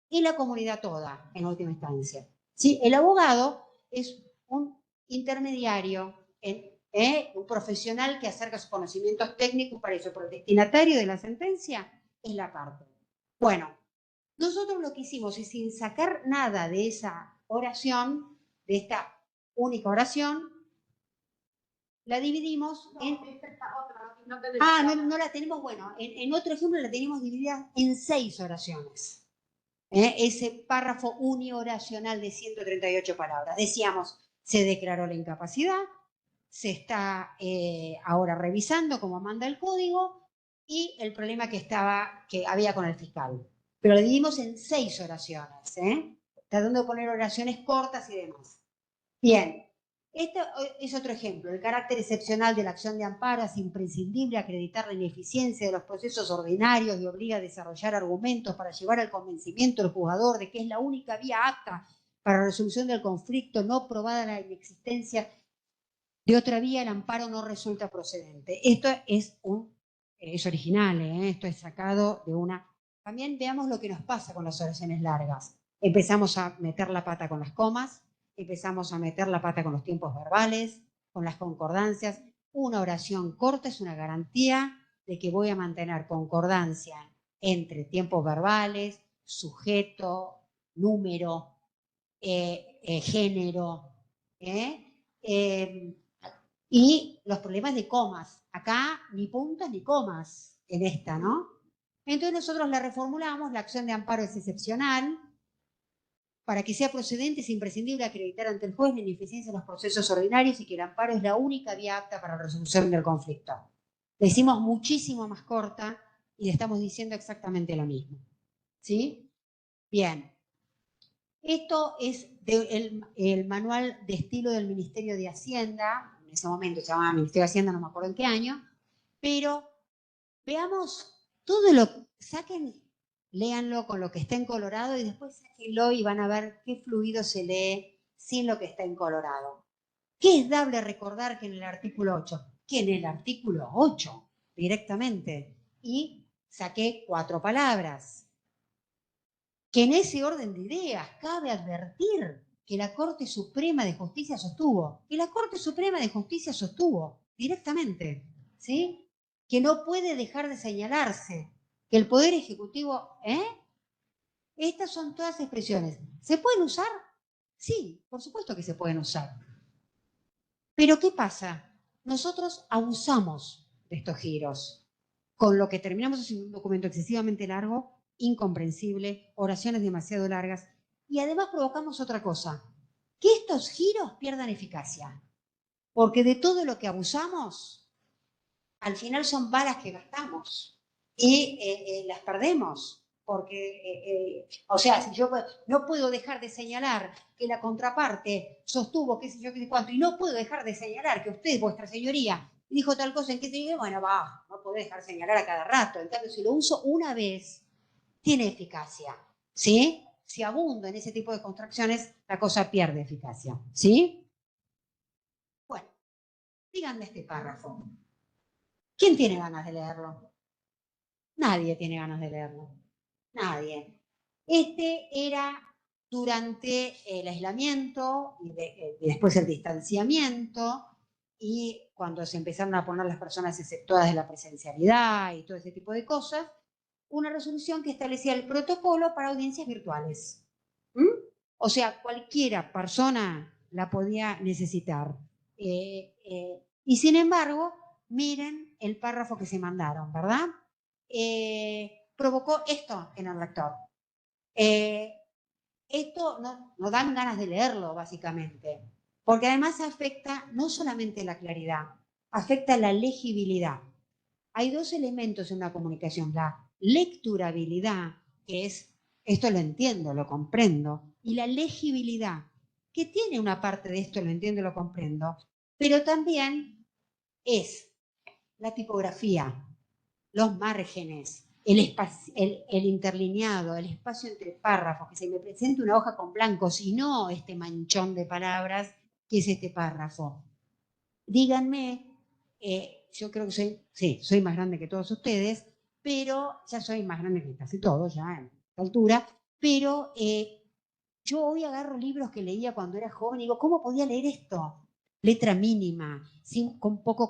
Speaker 2: y la comunidad toda, en última instancia. ¿Sí? El abogado es un intermediario, un profesional que acerca sus conocimientos técnicos para eso, pero el destinatario de la sentencia es la parte. Bueno, nosotros lo que hicimos es, sin sacar nada de esa oración, de esta única oración, la dividimos en... No la tenemos, bueno, en otro ejemplo la tenemos dividida en 6 oraciones. Ese párrafo unioracional de 138 palabras. Decíamos, se declaró la incapacidad, se está ahora revisando como manda el código y el problema que había con el fiscal. Pero lo dividimos en 6 oraciones, tratando de poner oraciones cortas y demás. Bien, Este es otro ejemplo. El carácter excepcional de la acción de amparo es imprescindible acreditar la ineficiencia de los procesos ordinarios y obliga a desarrollar argumentos para llevar al convencimiento del juzgador de que es la única vía apta para la resolución del conflicto, no probada la inexistencia de otra vía, el amparo no resulta procedente. Esto es original, esto es sacado de una... También veamos lo que nos pasa con las oraciones largas. Empezamos a meter la pata con las comas, empezamos a meter la pata con los tiempos verbales, con las concordancias. Una oración corta es una garantía de que voy a mantener concordancia entre tiempos verbales, sujeto, número, género, y los problemas de comas. Acá ni puntos ni comas en esta, ¿no? Entonces nosotros la reformulamos, la acción de amparo es excepcional. Para que sea procedente es imprescindible acreditar ante el juez la ineficiencia de los procesos ordinarios y que el amparo es la única vía apta para la resolución del conflicto. La hicimos muchísimo más corta y le estamos diciendo exactamente lo mismo. ¿Sí? Bien. Esto es el manual de estilo del Ministerio de Hacienda. En ese momento se llamaba Ministerio de Hacienda, no me acuerdo en qué año. Pero veamos todo lo... Léanlo con lo que está en colorado y después sáquenlo y van a ver qué fluido se lee sin lo que está en colorado. ¿Qué es dable recordar que en el artículo 8? Que en el artículo 8, directamente. Y saqué 4 palabras. Que en ese orden de ideas cabe advertir que la Corte Suprema de Justicia sostuvo, directamente, ¿sí? Que no puede dejar de señalarse, que el Poder Ejecutivo, estas son todas expresiones. ¿Se pueden usar? Sí, por supuesto que se pueden usar. Pero ¿qué pasa? Nosotros abusamos de estos giros, con lo que terminamos haciendo un documento excesivamente largo, incomprensible, oraciones demasiado largas, y además provocamos otra cosa, que estos giros pierdan eficacia, porque de todo lo que abusamos, al final son balas que gastamos y las perdemos, porque, o sea, si yo no puedo dejar de señalar que la contraparte sostuvo qué sé yo, qué sé cuánto, y no puedo dejar de señalar que usted, vuestra señoría, dijo tal cosa en que te digo, bueno, no puedo dejar señalar a cada rato. En cambio, si lo uso una vez, tiene eficacia, ¿sí? Si abundo en ese tipo de contracciones, la cosa pierde eficacia, ¿sí? Bueno, díganme este párrafo. ¿Quién tiene ganas de leerlo? Nadie tiene ganas de leerlo. Nadie. Este era durante el aislamiento y después el distanciamiento y cuando se empezaron a poner las personas exceptuadas de la presencialidad y todo ese tipo de cosas, una resolución que establecía el protocolo para audiencias virtuales. O sea, cualquiera persona la podía necesitar. Y sin embargo, miren el párrafo que se mandaron, ¿verdad? Provocó esto en el lector. Esto no dan ganas de leerlo, básicamente, porque además afecta no solamente la claridad, afecta la legibilidad. Hay 2 elementos en una comunicación, la lecturabilidad, que es, esto lo entiendo, lo comprendo, y la legibilidad, que tiene una parte de esto, lo entiendo, lo comprendo, pero también es la tipografía, los márgenes, el interlineado, el espacio entre párrafos, que se me presente una hoja con blancos y no este manchón de palabras que es este párrafo. Díganme, yo creo que soy más grande que todos ustedes, pero ya soy más grande que casi todos, ya a esta altura, pero yo hoy agarro libros que leía cuando era joven y digo, ¿cómo podía leer esto? Letra mínima, con poco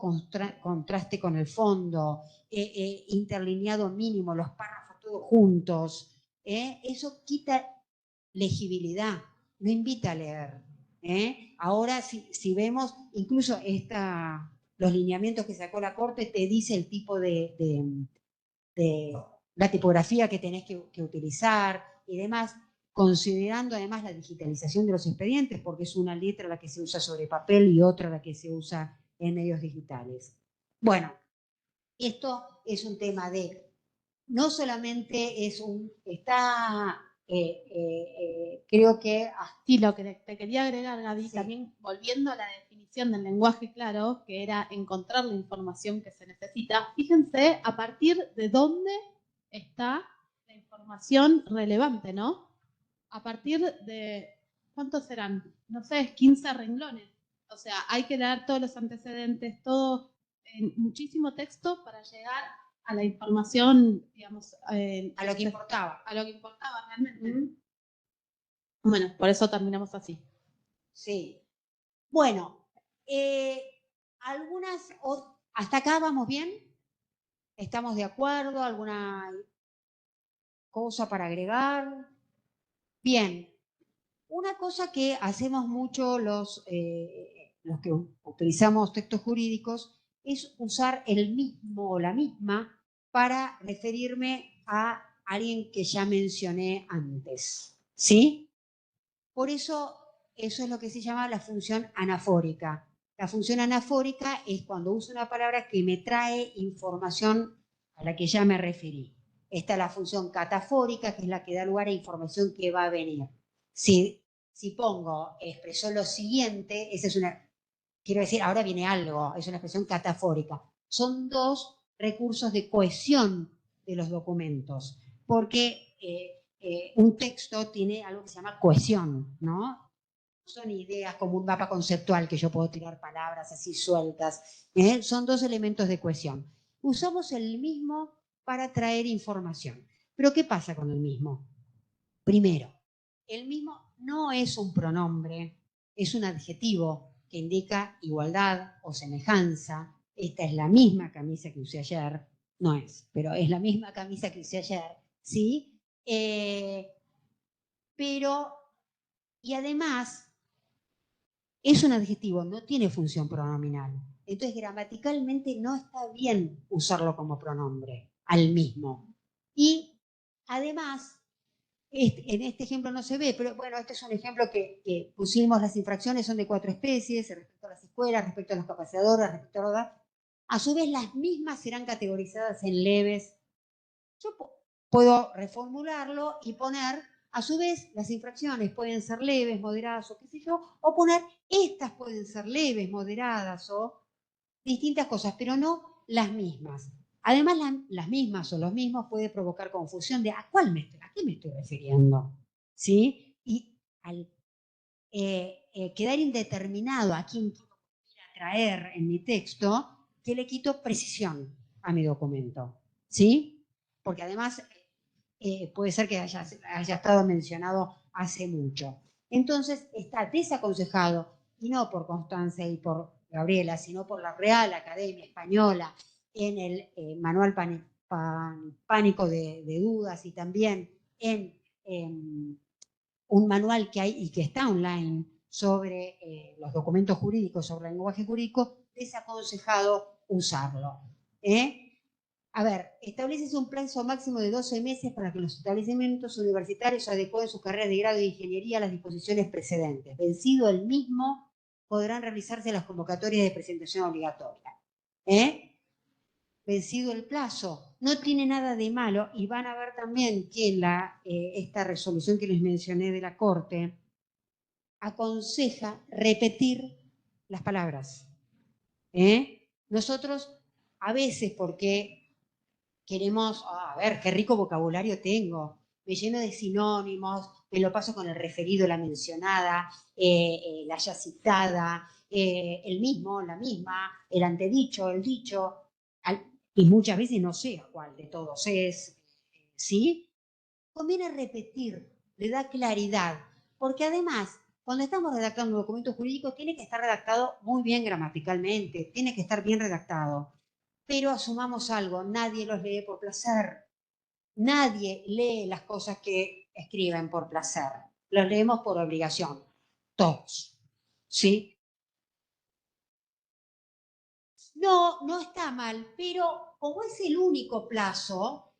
Speaker 2: contraste con el fondo, interlineado mínimo, los párrafos todos juntos. Eso quita legibilidad, no invita a leer. Ahora, si vemos, incluso los lineamientos que sacó la Corte, te dice el tipo de la tipografía que tenés que utilizar y demás, considerando además la digitalización de los expedientes, porque es una letra la que se usa sobre papel y otra la que se usa en medios digitales. Bueno, esto es un tema de, no solamente es creo que...
Speaker 3: Sí, lo que te quería agregar, Gaby,
Speaker 2: Sí.
Speaker 3: también volviendo a la definición definición del lenguaje claro, que era encontrar la información que se necesita, fíjense a partir de dónde está la información relevante, ¿no? A partir de, ¿cuántos serán? No sé, 15 renglones. O sea, hay que leer todos los antecedentes, todo, muchísimo texto para llegar a la información, digamos,
Speaker 2: A lo que importaba.
Speaker 3: A lo que importaba realmente. Bueno, por eso terminamos así.
Speaker 2: Sí. Bueno, hasta acá vamos bien. ¿Estamos de acuerdo? ¿Alguna cosa para agregar? Bien. Una cosa que hacemos mucho los que utilizamos textos jurídicos es usar el mismo o la misma para referirme a alguien que ya mencioné antes. ¿Sí? Por eso es lo que se llama la función anafórica. La función anafórica es cuando uso una palabra que me trae información a la que ya me referí. Esta es la función catafórica, que es la que da lugar a información que va a venir. Si pongo expresó lo siguiente, esa es una, quiero decir, ahora viene algo, es una expresión catafórica. Son dos recursos de cohesión de los documentos, porque un texto tiene algo que se llama cohesión, ¿no? Son ideas como un mapa conceptual que yo puedo tirar palabras así sueltas. Son dos elementos de cohesión. Usamos el mismo para traer información. Pero ¿qué pasa con el mismo? Primero, el mismo no es un pronombre, es un adjetivo que indica igualdad o semejanza. Esta es la misma camisa que usé ayer. No es, pero es la misma camisa que usé ayer, ¿sí? Pero, y además, es un adjetivo, no tiene función pronominal. Entonces, gramaticalmente no está bien usarlo como pronombre, al mismo. Y, además, en este ejemplo no se ve, pero bueno, este es un ejemplo que pusimos, las infracciones son de 4 especies, respecto a las escuelas, respecto a los capacitadores, respecto a la edad. A su vez, las mismas serán categorizadas en leves. Yo puedo reformularlo y poner, a su vez, las infracciones pueden ser leves, moderadas o qué sé yo, o poner, estas pueden ser leves, moderadas o distintas cosas, pero no las mismas. Además, las mismas o los mismos puede provocar confusión de a qué me estoy refiriendo. ¿Sí? Y al quedar indeterminado a quién quiero traer en mi texto, que le quito precisión a mi documento. ¿Sí? Porque además puede ser que haya estado mencionado hace mucho. Entonces, está desaconsejado, y no por Constanza y por Gabriela, sino por la Real Academia Española, en el Manual Pánico de Dudas, y también en un manual que hay y que está online sobre los documentos jurídicos, sobre el lenguaje jurídico, desaconsejado usarlo. A ver, establece un plazo máximo de 12 meses para que los establecimientos universitarios adecúen sus carreras de grado de ingeniería a las disposiciones precedentes. Vencido el mismo, podrán realizarse las convocatorias de presentación obligatoria. Vencido el plazo, no tiene nada de malo, y van a ver también que esta resolución que les mencioné de la Corte aconseja repetir las palabras. Nosotros, a veces, porque queremos, a ver, qué rico vocabulario tengo, me lleno de sinónimos, me lo paso con el referido, la mencionada, la ya citada, el mismo, la misma, el antedicho, el dicho, y muchas veces no sé cuál de todos es, ¿sí? Conviene repetir, le da claridad, porque además, cuando estamos redactando un documento jurídico, tiene que estar redactado muy bien gramaticalmente, tiene que estar bien redactado. Pero asumamos algo, nadie los lee por placer. Nadie lee las cosas que escriben por placer. Los leemos por obligación. Todos. ¿Sí? No está mal, pero como es el único plazo,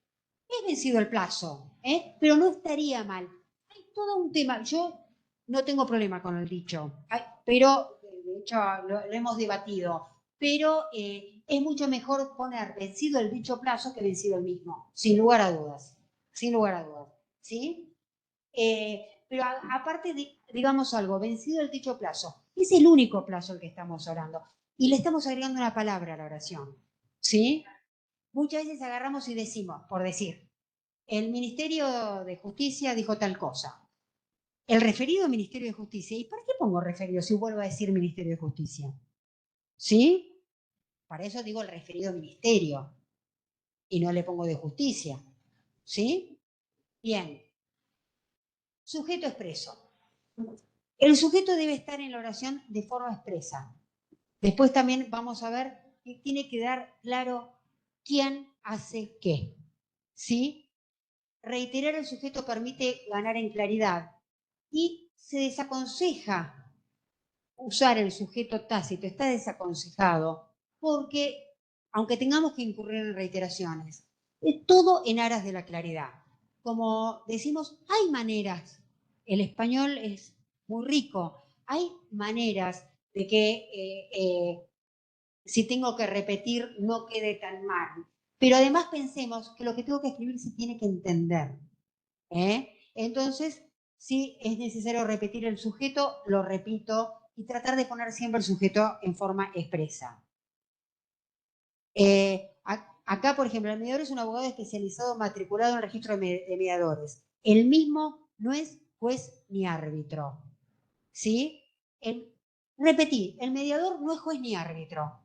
Speaker 2: es vencido el plazo, pero no estaría mal. Hay todo un tema. Yo no tengo problema con el dicho, pero de hecho lo hemos debatido. Pero es mucho mejor poner vencido el dicho plazo que vencido el mismo, sin lugar a dudas. Sin lugar a dudas. ¿Sí? pero aparte, digamos algo, vencido el dicho plazo. Es el único plazo al que estamos orando. Y le estamos agregando una palabra a la oración. ¿Sí? Muchas veces agarramos y decimos, por decir, el Ministerio de Justicia dijo tal cosa. El referido Ministerio de Justicia. ¿Y para qué pongo referido si vuelvo a decir Ministerio de Justicia? ¿Sí? Para eso digo el referido ministerio y no le pongo de justicia. ¿Sí? Bien. Sujeto expreso. El sujeto debe estar en la oración de forma expresa. Después también vamos a ver que tiene que dar claro quién hace qué. ¿Sí? Reiterar el sujeto permite ganar en claridad y se desaconseja usar el sujeto tácito, está desaconsejado porque, aunque tengamos que incurrir en reiteraciones, es todo en aras de la claridad. Como decimos, hay maneras, el español es muy rico, hay maneras de que si tengo que repetir no quede tan mal. Pero además pensemos que lo que tengo que escribir se tiene que entender. Entonces, si es necesario repetir el sujeto, lo repito y tratar de poner siempre el sujeto en forma expresa. Acá, por ejemplo, el mediador es un abogado especializado matriculado en el registro de mediadores. El mismo no es juez ni árbitro. ¿Sí? Repetí, el mediador no es juez ni árbitro.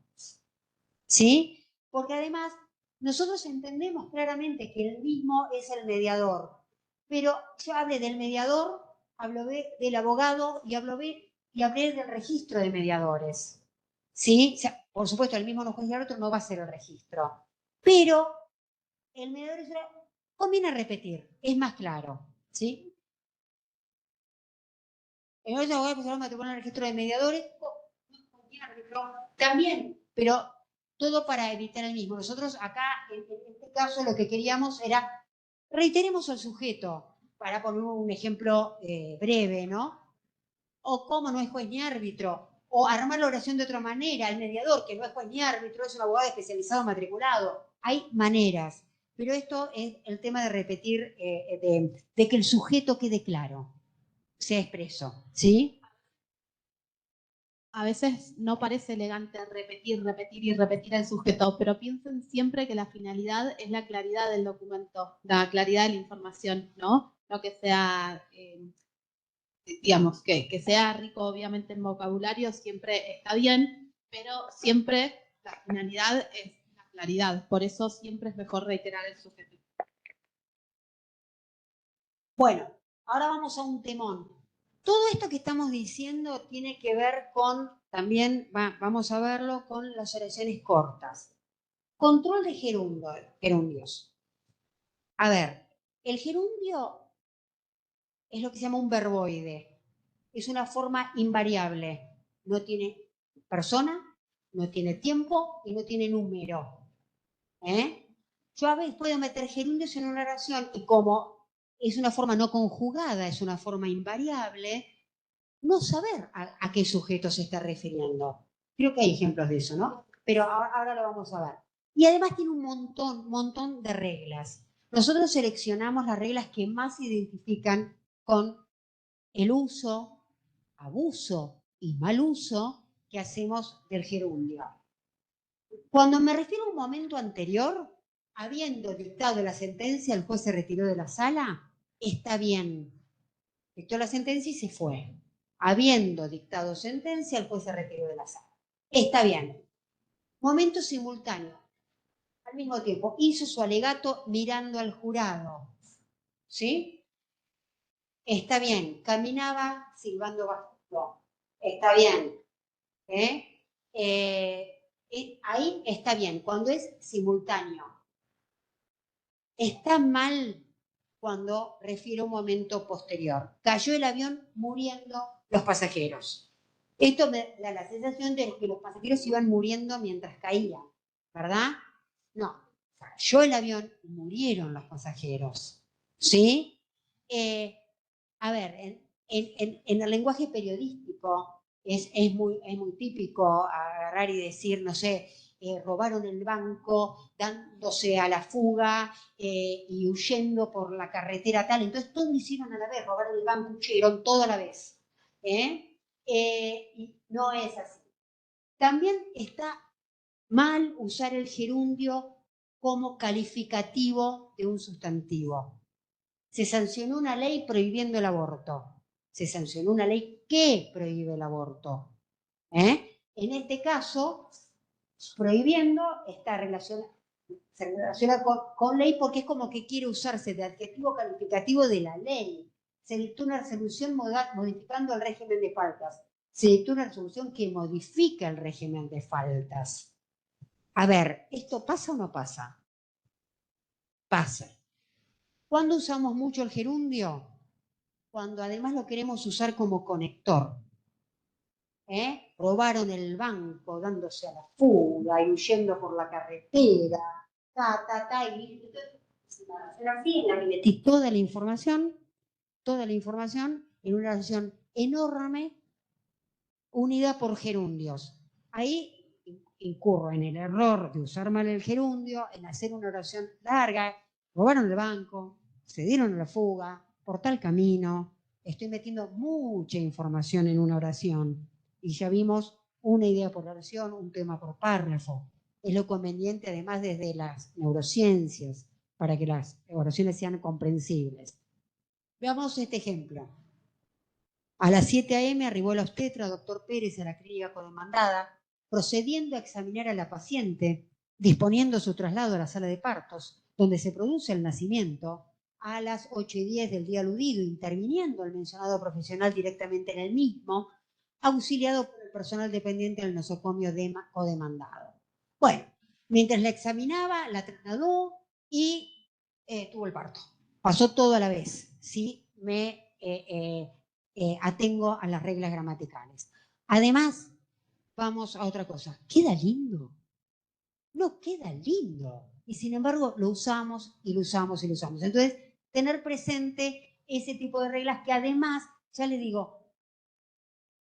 Speaker 2: ¿Sí? Porque además nosotros entendemos claramente que el mismo es el mediador, pero yo hablé del mediador, hablé del abogado y hablé del registro de mediadores. ¿Sí? O sea, por supuesto, el mismo no juez y árbitro no va a ser el registro, pero el mediador conviene repetir, es más claro. ¿Sí? El abogado especializado matriculado en el registro de mediadores, también, pero todo para evitar el mismo. Nosotros acá, en este caso, lo que queríamos era, reiteremos al sujeto, para poner un ejemplo breve, ¿no? O cómo no es juez ni árbitro, o armar la oración de otra manera, el mediador, que no es juez ni árbitro, es un abogado especializado matriculado. Hay maneras, pero esto es el tema de repetir, de que el sujeto quede claro, sea expreso, ¿sí?
Speaker 3: A veces no parece elegante repetir, repetir y repetir el sujeto, pero piensen siempre que la finalidad es la claridad del documento, la claridad de la información, ¿no? No que sea, digamos, que sea rico obviamente en vocabulario, siempre está bien, pero siempre la finalidad es la claridad, por eso siempre es mejor reiterar el sujeto.
Speaker 2: Bueno, ahora vamos a un temón. Todo esto que estamos diciendo tiene que ver con, también vamos a verlo con las oraciones cortas. Control de gerundios. A ver, el gerundio es lo que se llama un verboide. Es una forma invariable. No tiene persona, no tiene tiempo y no tiene número. Yo a veces puedo meter gerundios en una oración y como es una forma no conjugada, es una forma invariable, no saber a qué sujeto se está refiriendo. Creo que hay ejemplos de eso, ¿no? Pero ahora lo vamos a ver. Y además tiene un montón de reglas. Nosotros seleccionamos las reglas que más se identifican con el uso, abuso y mal uso que hacemos del gerundio. Cuando me refiero a un momento anterior, habiendo dictado la sentencia, el juez se retiró de la sala, está bien. Dictó la sentencia y se fue. Habiendo dictado sentencia, el juez se retiró de la sala. Está bien. Momento simultáneo. Al mismo tiempo, hizo su alegato mirando al jurado. ¿Sí? Está bien. Caminaba silbando bajo. Está bien. Ahí está bien. Cuando es simultáneo. Está mal cuando refiere a un momento posterior. Cayó el avión muriendo los pasajeros. Esto me da la sensación de que los pasajeros iban muriendo mientras caían, ¿verdad? No, cayó el avión y murieron los pasajeros. ¿Sí? A ver, en el lenguaje periodístico es muy típico agarrar y decir, no sé, robaron el banco dándose a la fuga y huyendo por la carretera tal. Entonces todo lo hicieron a la vez, robaron el banco, huyeron todo a la vez. Y no es así. También está mal usar el gerundio como calificativo de un sustantivo. Se sancionó una ley prohibiendo el aborto. Se sancionó una ley que prohíbe el aborto. En este caso, prohibiendo está se relaciona con ley porque es como que quiere usarse de adjetivo calificativo de la ley. Se dictó una resolución modificando el régimen de faltas. Se dictó una resolución que modifica el régimen de faltas. A ver, ¿esto pasa o no pasa? Pasa. ¿Cuándo usamos mucho el gerundio? Cuando además lo queremos usar como conector. Robaron el banco dándose a la fuga y huyendo por la carretera. Y me metí toda la información en una oración enorme unida por gerundios. Ahí incurro en el error de usar mal el gerundio, en hacer una oración larga. Robaron el banco, se dieron a la fuga, por tal camino. Estoy metiendo mucha información en una oración. Y ya vimos una idea por oración, un tema por párrafo. Es lo conveniente, además, desde las neurociencias, para que las oraciones sean comprensibles. Veamos este ejemplo. A las 7 a.m. arribó la obstetra, doctor Pérez, a la clínica codemandada, procediendo a examinar a la paciente, disponiendo su traslado a la sala de partos, donde se produce el nacimiento, a las 8:10 del día aludido, interviniendo el mencionado profesional directamente en el mismo, auxiliado por el personal dependiente del nosocomio codemandado. Bueno, mientras la examinaba, la trasladó y tuvo el parto. Pasó todo a la vez, ¿sí? Atengo a las reglas gramaticales. Además, vamos a otra cosa. ¿Queda lindo? No queda lindo. Y sin embargo, lo usamos y lo usamos y lo usamos. Entonces, tener presente ese tipo de reglas que además, ya les digo,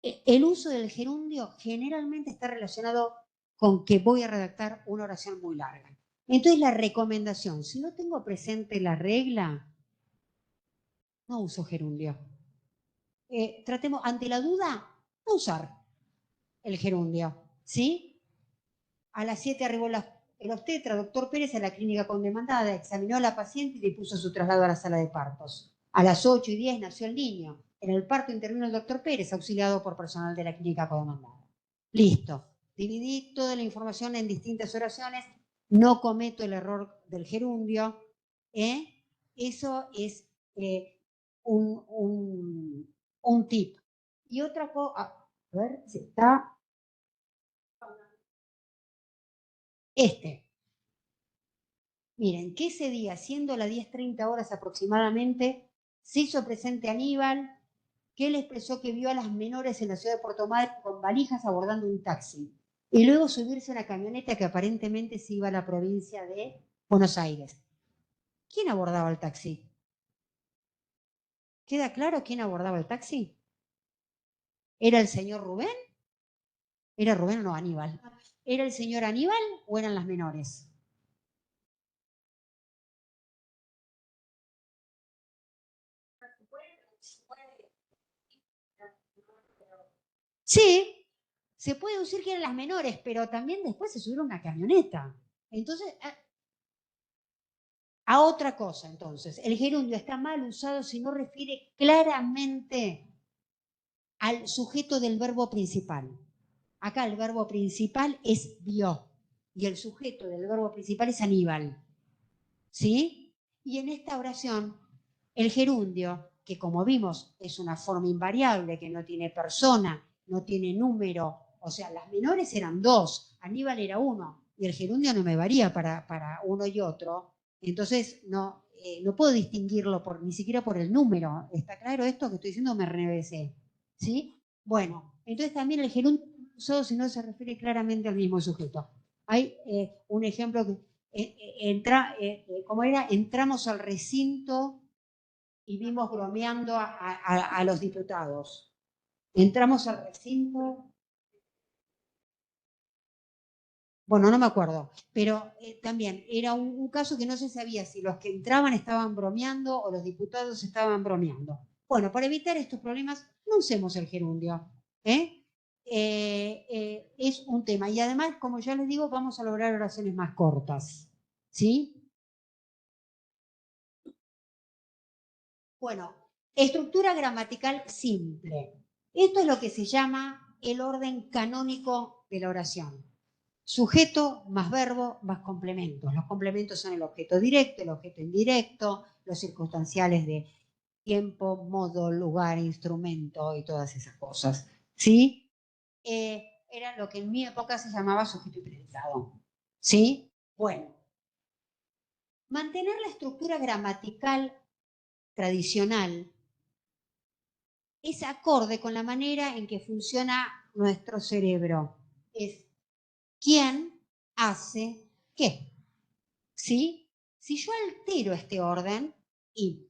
Speaker 2: el uso del gerundio generalmente está relacionado con que voy a redactar una oración muy larga. Entonces, la recomendación, si no tengo presente la regla, no uso gerundio. Tratemos, ante la duda, no usar el gerundio, ¿sí? A las 7 arribó el obstetra, doctor Pérez, a la clínica condemandada, examinó a la paciente y dispuso su traslado a la sala de partos. A las 8:10 nació el niño. En el parto intervino el doctor Pérez, auxiliado por personal de la clínica condemandada. Listo. Dividí toda la información en distintas oraciones. No cometo el error del gerundio. Eso es un tip. Y otra cosa, a ver si está. Miren, que ese día, siendo las 10:30 horas aproximadamente, se hizo presente Aníbal, que él expresó que vio a las menores en la ciudad de Puerto Madryn con valijas abordando un taxi y luego subirse a una camioneta que aparentemente se iba a la provincia de Buenos Aires. ¿Quién abordaba el taxi? ¿Queda claro quién abordaba el taxi? ¿Era el señor Rubén? ¿Era Rubén o no, Aníbal? ¿Era el señor Aníbal o eran las menores? Sí, se puede decir que eran las menores, pero también después se subieron a una camioneta. Entonces, a otra cosa, entonces, el gerundio está mal usado si no refiere claramente al sujeto del verbo principal. Acá el verbo principal es vio y el sujeto del verbo principal es Aníbal. ¿Sí? Y en esta oración, el gerundio, que como vimos es una forma invariable, que no tiene persona, no tiene número, o sea, las menores eran 2, Aníbal era 1, y el gerundio no me varía para uno y otro, entonces no puedo distinguirlo ni siquiera por el número. ¿Está claro esto que estoy diciendo? Me enrevesé. ¿Sí? Bueno, entonces también el gerundio usado si no se refiere claramente al mismo sujeto. Hay un ejemplo que como era, entramos al recinto y vimos bromeando a los diputados. Entramos al recinto. Bueno, no me acuerdo, pero también era un caso que no se sabía si los que entraban estaban bromeando o los diputados estaban bromeando. Bueno, para evitar estos problemas, no usemos el gerundio. Es un tema. Y además, como ya les digo, vamos a lograr oraciones más cortas. ¿Sí? Bueno, estructura gramatical simple. Esto es lo que se llama el orden canónico de la oración. Sujeto más verbo más complementos. Los complementos son el objeto directo, el objeto indirecto, los circunstanciales de tiempo, modo, lugar, instrumento y todas esas cosas. ¿Sí? Era lo que en mi época se llamaba sujeto y predicado. ¿Sí? Bueno. Mantener la estructura gramatical tradicional es acorde con la manera en que funciona nuestro cerebro. Es quién hace qué. ¿Sí? Si yo altero este orden y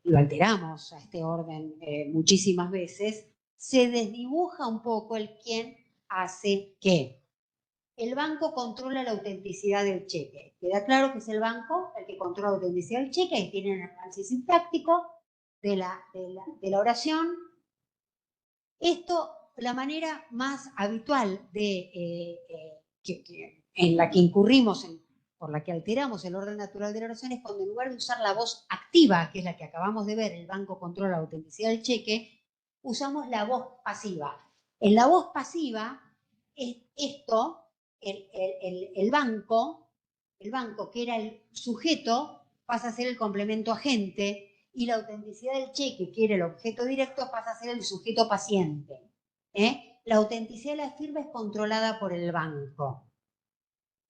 Speaker 2: lo alteramos a este orden muchísimas veces, se desdibuja un poco el quién hace qué. El banco controla la autenticidad del cheque. Queda claro que es el banco el que controla la autenticidad del cheque y tiene el análisis sintáctico de la oración. Esto, la manera más habitual en la que incurrimos, por la que alteramos el orden natural de la oración, es cuando en lugar de usar la voz activa, que es la que acabamos de ver, el banco controla la autenticidad del cheque, usamos la voz pasiva. En la voz pasiva, esto, el banco que era el sujeto, pasa a ser el complemento agente, y la autenticidad del cheque, que era el objeto directo, pasa a ser el sujeto paciente. La autenticidad de la firma es controlada por el banco.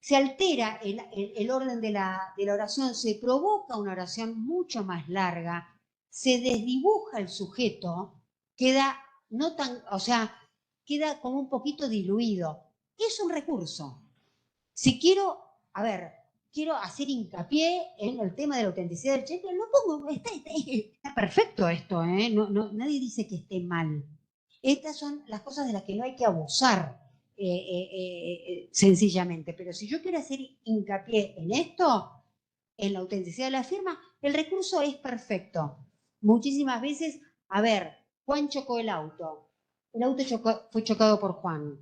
Speaker 2: Se altera el orden de la oración, se provoca una oración mucho más larga, se desdibuja el sujeto, queda no tan, o sea, queda como un poquito diluido. Es un recurso. Si quiero, quiero hacer hincapié en el tema de la autenticidad del cheque, lo pongo, está perfecto esto, nadie dice que esté mal. Estas son las cosas de las que no hay que abusar sencillamente, pero si yo quiero hacer hincapié en esto, en la autenticidad de la firma, el recurso es perfecto. Muchísimas veces, Juan chocó el auto fue chocado por Juan.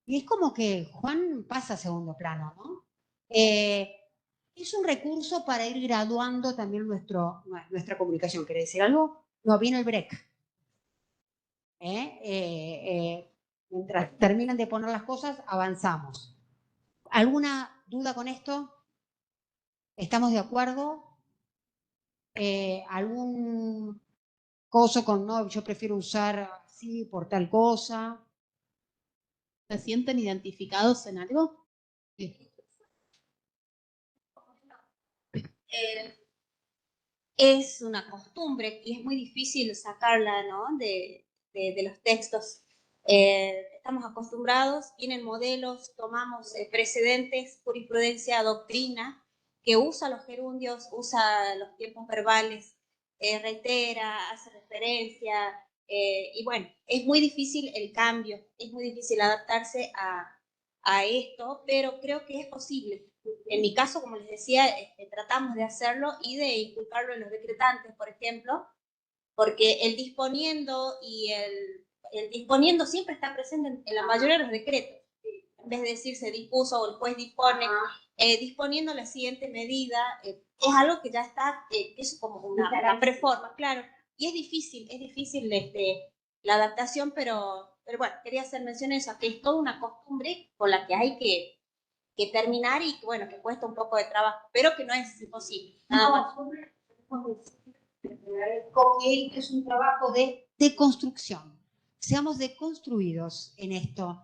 Speaker 2: Y es como que Juan pasa a segundo plano, ¿no? Es un recurso para ir graduando también nuestra comunicación. ¿Querés decir algo? No, viene el break. Mientras terminan de poner las cosas, avanzamos. ¿Alguna duda con esto? ¿Estamos de acuerdo? ¿Algún coso con no? Yo prefiero usar así por tal cosa.
Speaker 3: ¿Se sienten identificados en algo?
Speaker 2: Sí.
Speaker 4: Es una costumbre y es muy difícil sacarla, ¿no? de los textos. Estamos acostumbrados, vienen modelos, tomamos precedentes, jurisprudencia, doctrina, que usa los gerundios, usa los tiempos verbales, reitera, hace referencia, y bueno, es muy difícil el cambio, es muy difícil adaptarse a esto, pero creo que es posible. En mi caso, como les decía, tratamos de hacerlo y de inculcarlo en los decretantes, por ejemplo, porque el disponiendo y el disponiendo siempre está presente en la mayoría de los decretos. En vez de decir se dispuso o el juez dispone, disponiendo la siguiente medida, es algo que ya está, que es como una preforma, claro. Y es difícil la adaptación, pero bueno, quería hacer mención a eso, que es toda una costumbre con la que hay que terminar y que, bueno, que cuesta un poco de trabajo, pero que no es imposible. Nada más.
Speaker 2: Es un trabajo de deconstrucción. Seamos deconstruidos en esto,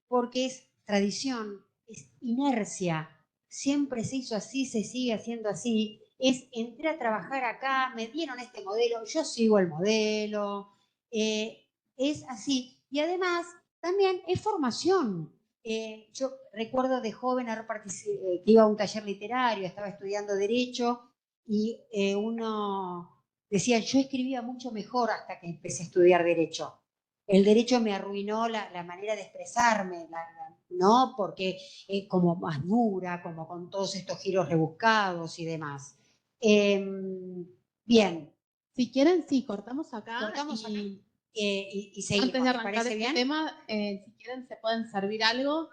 Speaker 2: porque es tradición, es inercia. Siempre se hizo así, se sigue haciendo así. Entré a trabajar acá, me dieron este modelo, yo sigo el modelo. Es así. Y además, también es formación. Yo recuerdo de joven que iba a un taller literario, estaba estudiando Derecho, y uno decía, yo escribía mucho mejor hasta que empecé a estudiar Derecho. el derecho me arruinó la manera de expresarme, ¿no? Porque como más dura, como con todos estos giros rebuscados y demás. Bien.
Speaker 3: Si quieren, sí, cortamos acá.
Speaker 2: Cortamos acá.
Speaker 3: Y
Speaker 2: y seguimos.
Speaker 3: antes de arrancar
Speaker 2: ¿Parece
Speaker 3: este
Speaker 2: bien?
Speaker 3: tema, si quieren, se pueden servir algo.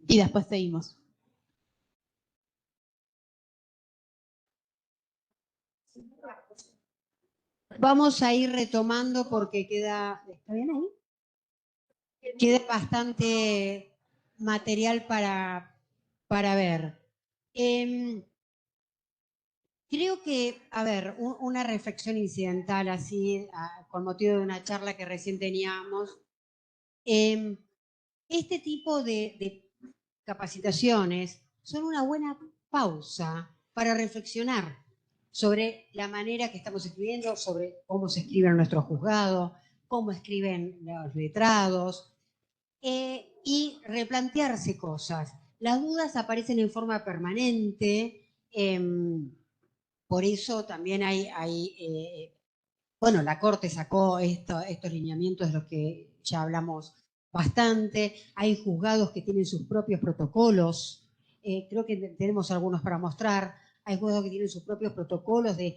Speaker 3: Y después seguimos.
Speaker 2: Vamos a ir retomando porque queda... ¿Está bien ahí? Queda bastante material para ver. Creo que, a ver, una reflexión incidental así, con motivo de una charla que recién teníamos. Este tipo de capacitaciones son una buena pausa para reflexionar sobre la manera que estamos escribiendo, sobre cómo se escribe en nuestro juzgado, cómo escriben los letrados, y replantearse cosas. Las dudas aparecen en forma permanente, por eso también bueno, la Corte sacó estos lineamientos de los que ya hablamos bastante. Hay juzgados que tienen sus propios protocolos. Creo que tenemos algunos para mostrar. Hay juzgados que tienen sus propios protocolos de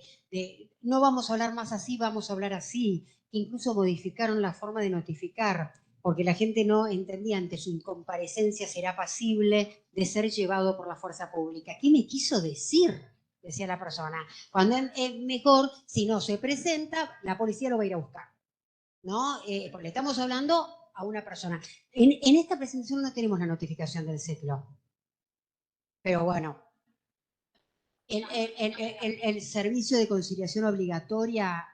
Speaker 2: no vamos a hablar más así, vamos a hablar así. Incluso modificaron la forma de notificar, porque la gente no entendía ante su incomparecencia será pasible de ser llevado por la fuerza pública. ¿Qué me quiso decir? Decía la persona. Cuando es mejor, si no se presenta, la policía lo va a ir a buscar, ¿no? Porque le estamos hablando a una persona. En esta presentación no tenemos la notificación del CECLO. Pero bueno, el servicio de conciliación obligatoria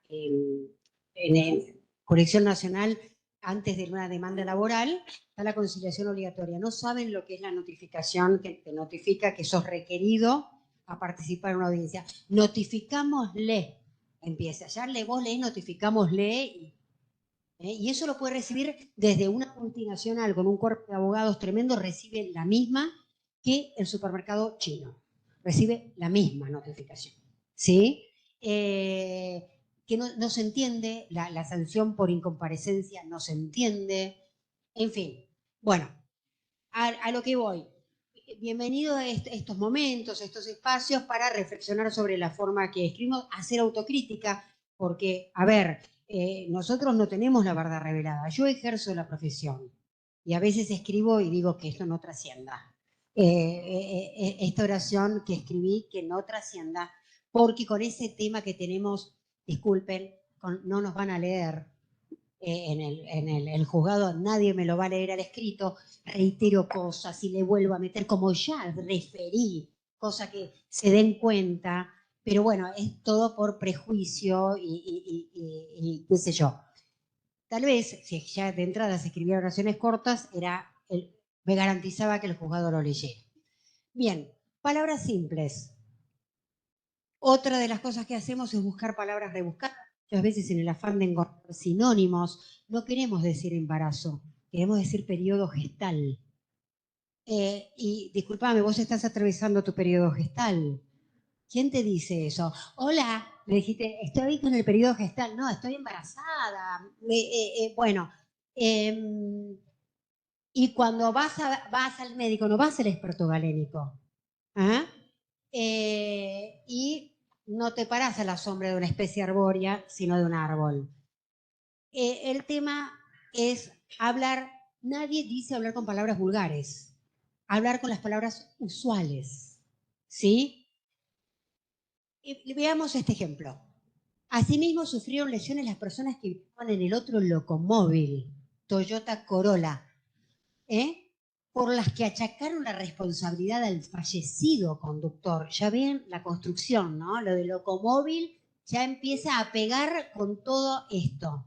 Speaker 2: en Colección Nacional, antes de una demanda laboral, está la conciliación obligatoria. No saben lo que es la notificación que te notifica que sos requerido a participar en una audiencia. Notificámosle, empieza. Ya vos lees, notificámosle, y eso lo puede recibir desde una multinacional con un cuerpo de abogados tremendo, recibe la misma que el supermercado chino. Recibe la misma notificación. ¿Sí? Que no se entiende, la sanción por incomparecencia no se entiende. En fin, bueno, a lo que voy. Bienvenido a estos momentos, a estos espacios para reflexionar sobre la forma que escribimos, hacer autocrítica, porque, a ver, nosotros no tenemos la verdad revelada. Yo ejerzo la profesión y a veces escribo y digo que esto no trascienda. Esta oración que escribí, que no trascienda, porque con ese tema que tenemos, disculpen, no nos van a leer. En el juzgado nadie me lo va a leer al escrito, reitero cosas y le vuelvo a meter como ya referí, cosa que se den cuenta, pero bueno, es todo por prejuicio y qué sé yo. Tal vez, si ya de entrada se escribían oraciones cortas, me garantizaba que el juzgado lo leyera. Bien, palabras simples. Otra de las cosas que hacemos es buscar palabras rebuscadas. Muchas veces en el afán de encontrar sinónimos, no queremos decir embarazo, queremos decir periodo gestal. Y discúlpame, vos estás atravesando tu periodo gestal. ¿Quién te dice eso? Hola, le dijiste, estoy con el periodo gestal. No, estoy embarazada. Bueno, y cuando vas al médico, no vas al experto galénico. ¿Ah? Y no te parás a la sombra de una especie arbórea, sino de un árbol. El tema es hablar, nadie dice hablar con palabras vulgares, hablar con las palabras usuales, ¿sí? Veamos este ejemplo. Asimismo, sufrieron lesiones las personas que viajaban en el otro locomóvil, Toyota Corolla, por las que achacaron la responsabilidad al fallecido conductor. Ya ven la construcción, ¿no? Lo del locomóvil ya empieza a pegar con todo esto.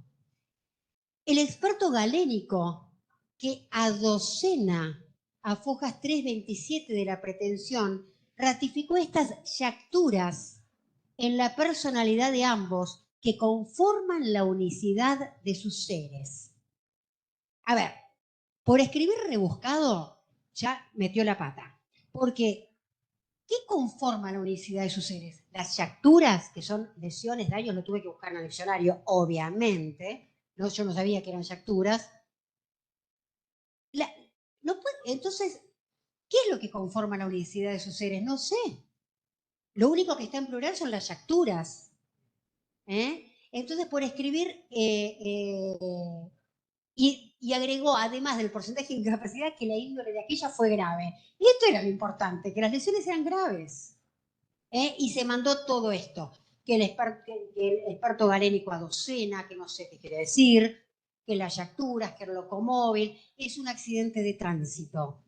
Speaker 2: El experto galénico que adocena a fojas 327 de la pretensión ratificó estas yacturas en la personalidad de ambos que conforman la unicidad de sus seres. A ver, por escribir rebuscado ya metió la pata, porque ¿qué conforma la unicidad de sus seres? Las yacturas, que son lesiones, daños, lo tuve que buscar en el diccionario, obviamente. No, yo no sabía que eran yacturas. Entonces, ¿qué es lo que conforma la unicidad de sus seres? No sé. Lo único que está en plural son las yacturas. Entonces, por escribir, y agregó, además del porcentaje de incapacidad, que la índole de aquella fue grave. Y esto era lo importante, que las lesiones eran graves. Y se mandó todo esto, que el esparto galénico a docena, que no sé qué quiere decir, que las yacturas, que el locomóvil, es un accidente de tránsito.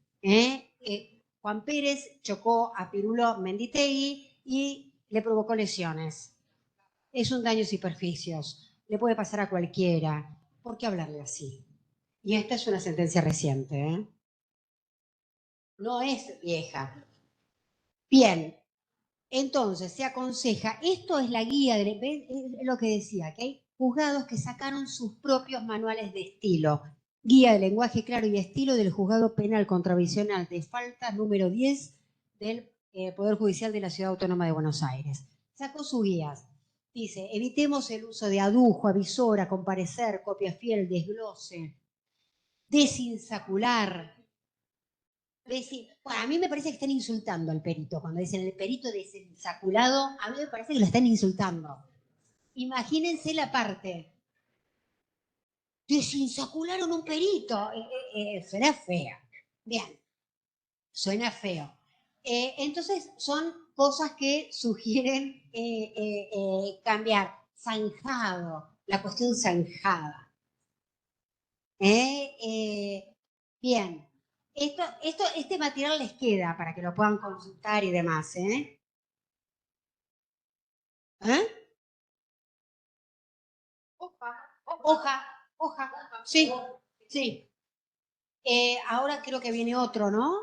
Speaker 2: Juan Pérez chocó a Pirulo Menditegui y le provocó lesiones. Es un daño y perjuicios, le puede pasar a cualquiera. ¿Por qué hablarle así? Y esta es una sentencia reciente, no es vieja. Bien, entonces se aconseja, esto es la guía, es lo que decía, que hay juzgados que sacaron sus propios manuales de estilo. Guía de lenguaje claro y estilo del Juzgado Penal Contravencional de Falta número 10 del Poder Judicial de la Ciudad Autónoma de Buenos Aires. Sacó sus guías. Dice, evitemos el uso de adujo, avisora, comparecer, copia fiel, desglose, desinsacular. Bueno, a mí me parece que están insultando al perito. Cuando dicen el perito desinsaculado, a mí me parece que lo están insultando. Imagínense la parte. Desinsacularon un perito. Suena fea. Bien, suena feo. Entonces son cosas que sugieren cambiar. Zanjado, la cuestión zanjada. Bien. Este material les queda para que lo puedan consultar y demás, Hoja. Sí, sí. Ahora creo que viene otro, ¿no?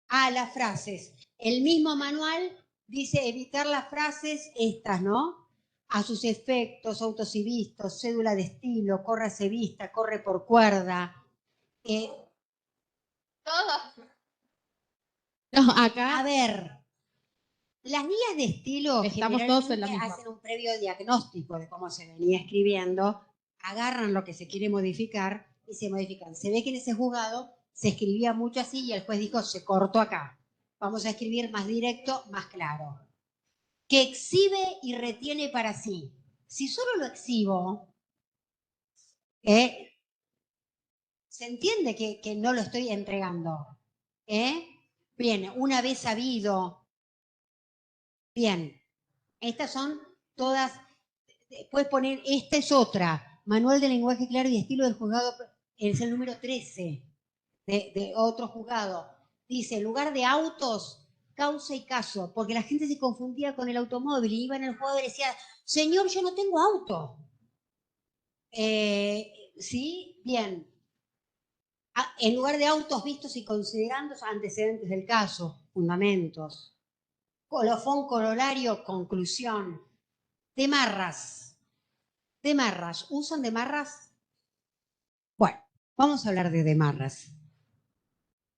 Speaker 2: Las frases. El mismo manual dice evitar las frases estas, ¿no? A sus efectos, autos y vistos, cédula de estilo, córrase vista, corre por cuerda.
Speaker 3: Todo. No, acá.
Speaker 2: A ver, las guías de estilo
Speaker 3: estamos todos en la
Speaker 2: generalmente
Speaker 3: misma.
Speaker 2: hacen un previo diagnóstico de cómo se venía escribiendo, agarran lo que se quiere modificar y se modifican. Se ve que en ese juzgado se escribía mucho así y el juez dijo, se cortó acá. Vamos a escribir más directo, más claro. Que exhibe y retiene para sí. Si solo lo exhibo, se entiende que no lo estoy entregando. Bien, una vez sabido. Bien, estas son todas. Puedes poner, esta es otra. Manual de lenguaje claro y estilo del juzgado, es el número 13 de otro juzgado. Dice, en lugar de autos, causa y caso, porque la gente se confundía con el automóvil y iba en el juzgado y decía, señor, yo no tengo auto. ¿Sí? Bien. En lugar de autos vistos y considerando antecedentes del caso, fundamentos. Colofón, corolario, conclusión. Demarras. Demarras. ¿Usan demarras? Bueno, vamos a hablar de demarras.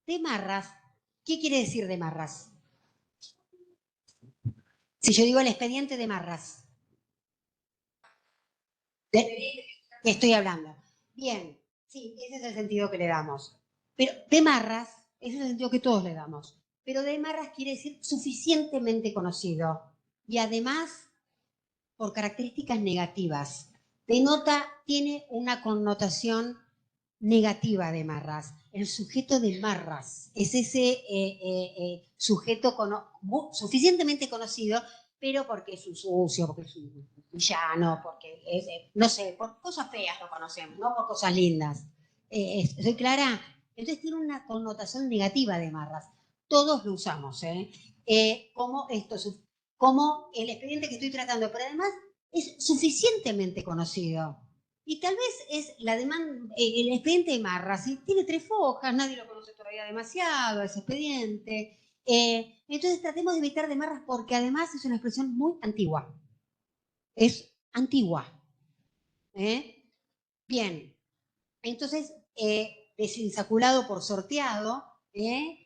Speaker 2: Demarras. ¿Qué quiere decir demarras? Si yo digo el expediente de Marras. ¿De qué estoy hablando? Bien, sí, ese es el sentido que le damos. Pero de Marras, ese es el sentido que todos le damos. Pero de Marras quiere decir suficientemente conocido. Y además, por características negativas. Denota, tiene una connotación negativa de Marras. El sujeto de Marras es ese sujeto suficientemente conocido, pero porque es un sucio, porque es un villano, porque es, no sé, por cosas feas lo conocemos, no por cosas lindas. ¿Soy clara? Entonces tiene una connotación negativa de Marras. Todos lo usamos, como esto, como el expediente que estoy tratando, pero además es suficientemente conocido. Y tal vez es la demanda, el expediente de Marras, si tiene 3 fojas, nadie lo conoce todavía demasiado, ese expediente. Entonces tratemos de evitar de Marras porque además es una expresión muy antigua. Es antigua. Bien. Entonces, desinsaculado por sorteado,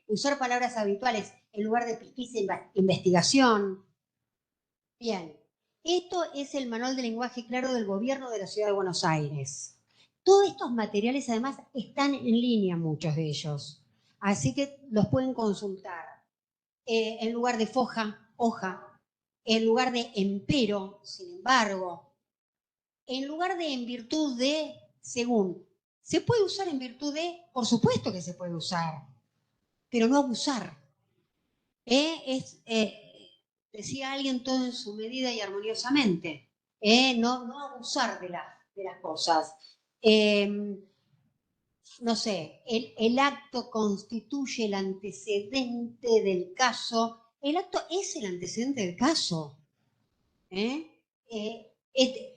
Speaker 2: usar palabras habituales. en lugar de pesquisa e investigación. Bien, esto es el manual de lenguaje claro del gobierno de la Ciudad de Buenos Aires. Todos estos materiales además están en línea, muchos de ellos, así que los pueden consultar. En lugar de foja, hoja, en lugar de empero, sin embargo, en lugar de en virtud de, según. ¿Se puede usar en virtud de? Por supuesto que se puede usar, pero no abusar. Decía alguien, todo en su medida y armoniosamente. No abusar de las cosas. No sé, el acto constituye el antecedente del caso. El acto es el antecedente del caso.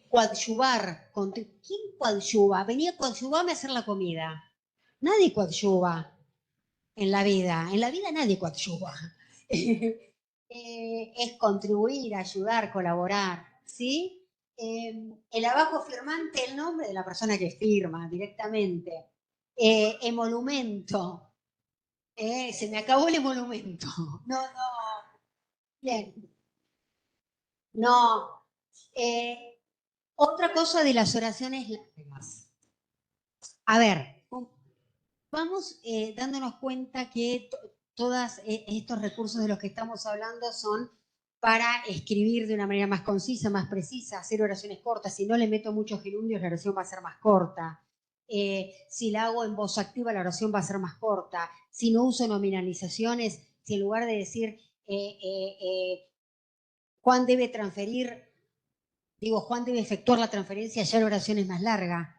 Speaker 2: Coadyuvar. ¿Quién coadyuva? Venía a coadyuvarme a hacer la comida. Nadie coadyuva en la vida. En la vida nadie coadyuva. Es contribuir, ayudar, colaborar. ¿Sí? El abajo firmante, el nombre de la persona que firma directamente. Emolumento. Se me acabó el emolumento. No. Bien. No. Otra cosa de las oraciones largas. A ver, vamos dándonos cuenta que todos estos recursos de los que estamos hablando son para escribir de una manera más concisa, más precisa, hacer oraciones cortas. Si no le meto muchos gerundios, la oración va a ser más corta. Si la hago en voz activa, la oración va a ser más corta. Si no uso nominalizaciones, si en lugar de decir Juan debe transferir, digo, Juan debe efectuar la transferencia, ya la oración es más larga.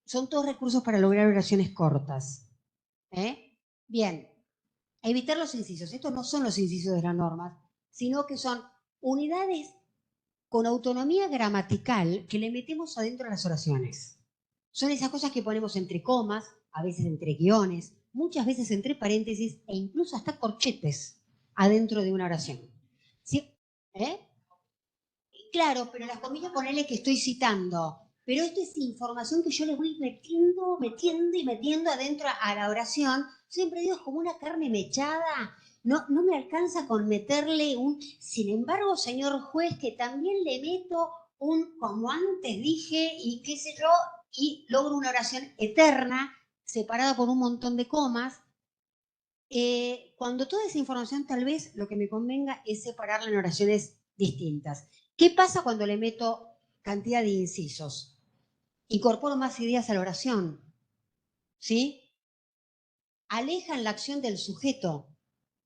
Speaker 2: Son todos recursos para lograr oraciones cortas. Bien, evitar los incisos. Estos no son los incisos de las normas, sino que son unidades con autonomía gramatical que le metemos adentro de las oraciones. Son esas cosas que ponemos entre comas, a veces entre guiones, muchas veces entre paréntesis e incluso hasta corchetes adentro de una oración. ¿Sí? Claro, pero las comillas ponele que estoy citando. Pero esto es información que yo les voy metiendo adentro a la oración. Siempre digo, es como una carne mechada. No me alcanza con meterle un... Sin embargo, señor juez, que también le meto un, como antes dije, y qué sé yo, y logro una oración eterna, separada por un montón de comas. Cuando toda esa información, tal vez lo que me convenga es separarla en oraciones distintas. ¿Qué pasa cuando le meto cantidad de incisos? Incorporo más ideas a la oración, ¿sí? Alejan la acción del sujeto.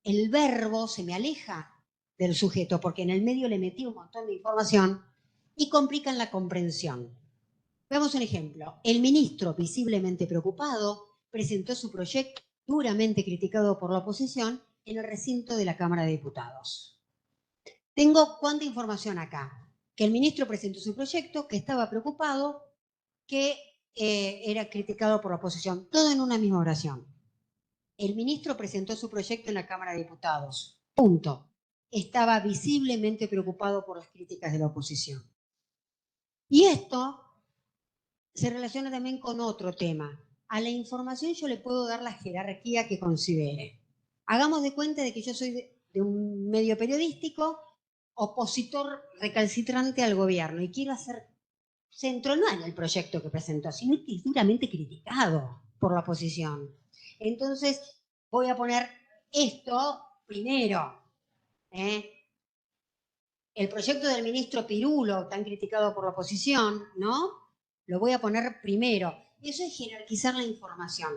Speaker 2: El verbo se me aleja del sujeto porque en el medio le metí un montón de información y complican la comprensión. Veamos un ejemplo. El ministro, visiblemente preocupado, presentó su proyecto duramente criticado por la oposición en el recinto de la Cámara de Diputados. Tengo cuánta información acá. Que el ministro presentó su proyecto, que estaba preocupado, que era criticado por la oposición. Todo en una misma oración. El ministro presentó su proyecto en la Cámara de Diputados. Punto. Estaba visiblemente preocupado por las críticas de la oposición. Y esto se relaciona también con otro tema. A la información yo le puedo dar la jerarquía que considere. Hagamos de cuenta de que yo soy de un medio periodístico, opositor recalcitrante al gobierno, y quiero hacer centro no en el proyecto que presentó, sino que es duramente criticado por la oposición. Entonces, voy a poner esto primero. El proyecto del ministro Pirulo, tan criticado por la oposición, ¿no? Lo voy a poner primero. Eso es jerarquizar la información.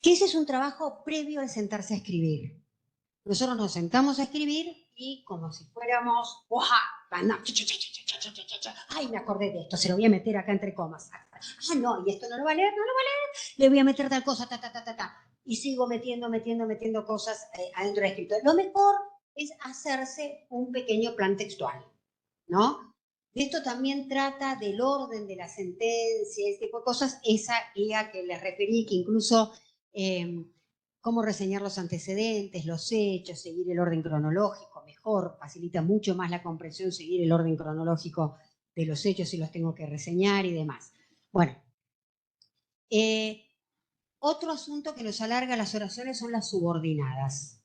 Speaker 2: Que ese es un trabajo previo al sentarse a escribir. Nosotros nos sentamos a escribir y como si fuéramos... ¡Ay, me acordé de esto! Se lo voy a meter acá entre comas. ¡Ah, no! ¿Y esto no lo va a leer? ¡No lo va a leer! Le voy a meter tal cosa, Y sigo metiendo cosas adentro del escrito. Lo mejor es hacerse un pequeño plan textual, ¿no? De esto también trata del orden de la sentencia, este tipo de cosas, esa guía que les referí, que incluso cómo reseñar los antecedentes, los hechos, seguir el orden cronológico, mejor, facilita mucho más la comprensión seguir el orden cronológico de los hechos si los tengo que reseñar y demás. Bueno, otro asunto que nos alarga las oraciones son las subordinadas.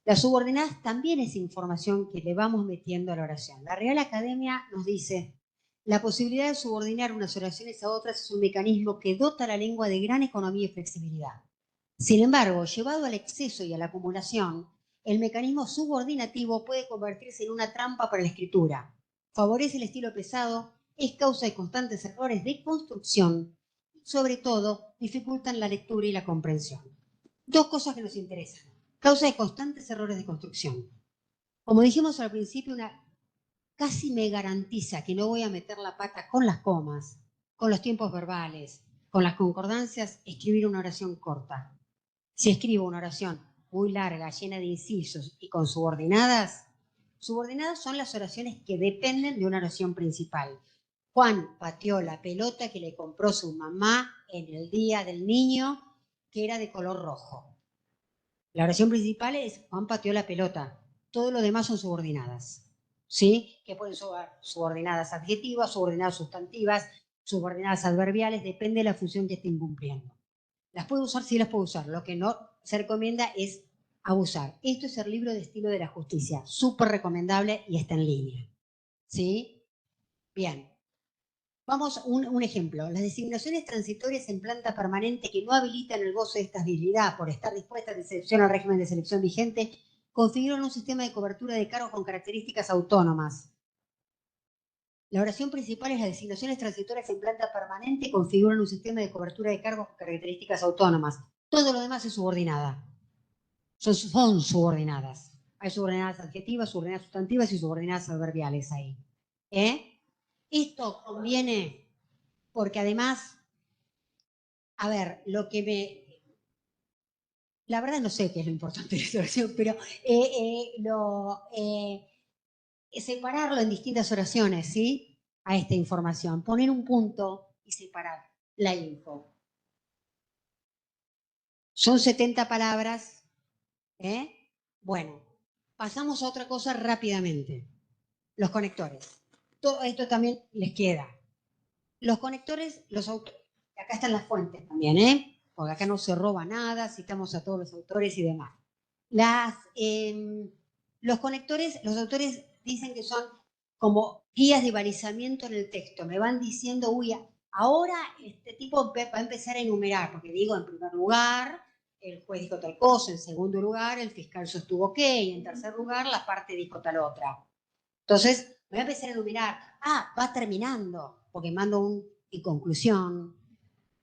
Speaker 2: Las subordinadas también es información que le vamos metiendo a la oración. La Real Academia nos dice, la posibilidad de subordinar unas oraciones a otras es un mecanismo que dota a la lengua de gran economía y flexibilidad. Sin embargo, llevado al exceso y a la acumulación, el mecanismo subordinativo puede convertirse en una trampa para la escritura. Favorece el estilo pesado, es causa de constantes errores de construcción y, sobre todo, dificultan la lectura y la comprensión. Dos cosas que nos interesan. Causa de constantes errores de construcción. Como dijimos al principio, casi me garantiza que no voy a meter la pata con las comas, con los tiempos verbales, con las concordancias, escribir una oración corta. Si escribo una oración muy larga, llena de incisos y con subordinadas, subordinadas son las oraciones que dependen de una oración principal. Juan pateó la pelota que le compró su mamá en el día del niño, que era de color rojo. La oración principal es Juan pateó la pelota. Todo lo demás son subordinadas. ¿Sí? Que pueden ser subordinadas adjetivas, subordinadas sustantivas, subordinadas adverbiales, depende de la función que estén cumpliendo. Las puedo usar, sí las puedo usar. Lo que no se recomienda es abusar. Esto es el libro de estilo de la justicia. Súper recomendable y está en línea. ¿Sí? Bien. Vamos, un ejemplo. Las designaciones transitorias en planta permanente que no habilitan el goce de esta habilidad por estar dispuestas de excepción al régimen de selección vigente configuran un sistema de cobertura de cargos con características autónomas. La oración principal es las designaciones transitorias en planta permanente configuran un sistema de cobertura de cargos con características autónomas. Todo lo demás es subordinada. Son subordinadas. Hay subordinadas adjetivas, subordinadas sustantivas y subordinadas adverbiales ahí. Esto conviene porque además, a ver, la verdad no sé qué es lo importante de esta oración, pero separarlo en distintas oraciones, ¿sí? A esta información, poner un punto y separar la info. Son 70 palabras, Bueno, pasamos a otra cosa rápidamente. Los conectores. Todo esto también les queda. Los conectores, los autores, acá están las fuentes también, porque acá no se roba nada, citamos a todos los autores y demás. Los conectores, los autores dicen que son como guías de balizamiento en el texto. Me van diciendo, uy, ahora este tipo va a empezar a enumerar, porque digo, en primer lugar, el juez dijo tal cosa, en segundo lugar, el fiscal sostuvo que, y en tercer lugar, la parte dijo tal otra. Entonces, voy a empezar a enumerar, va terminando, porque mando un y conclusión,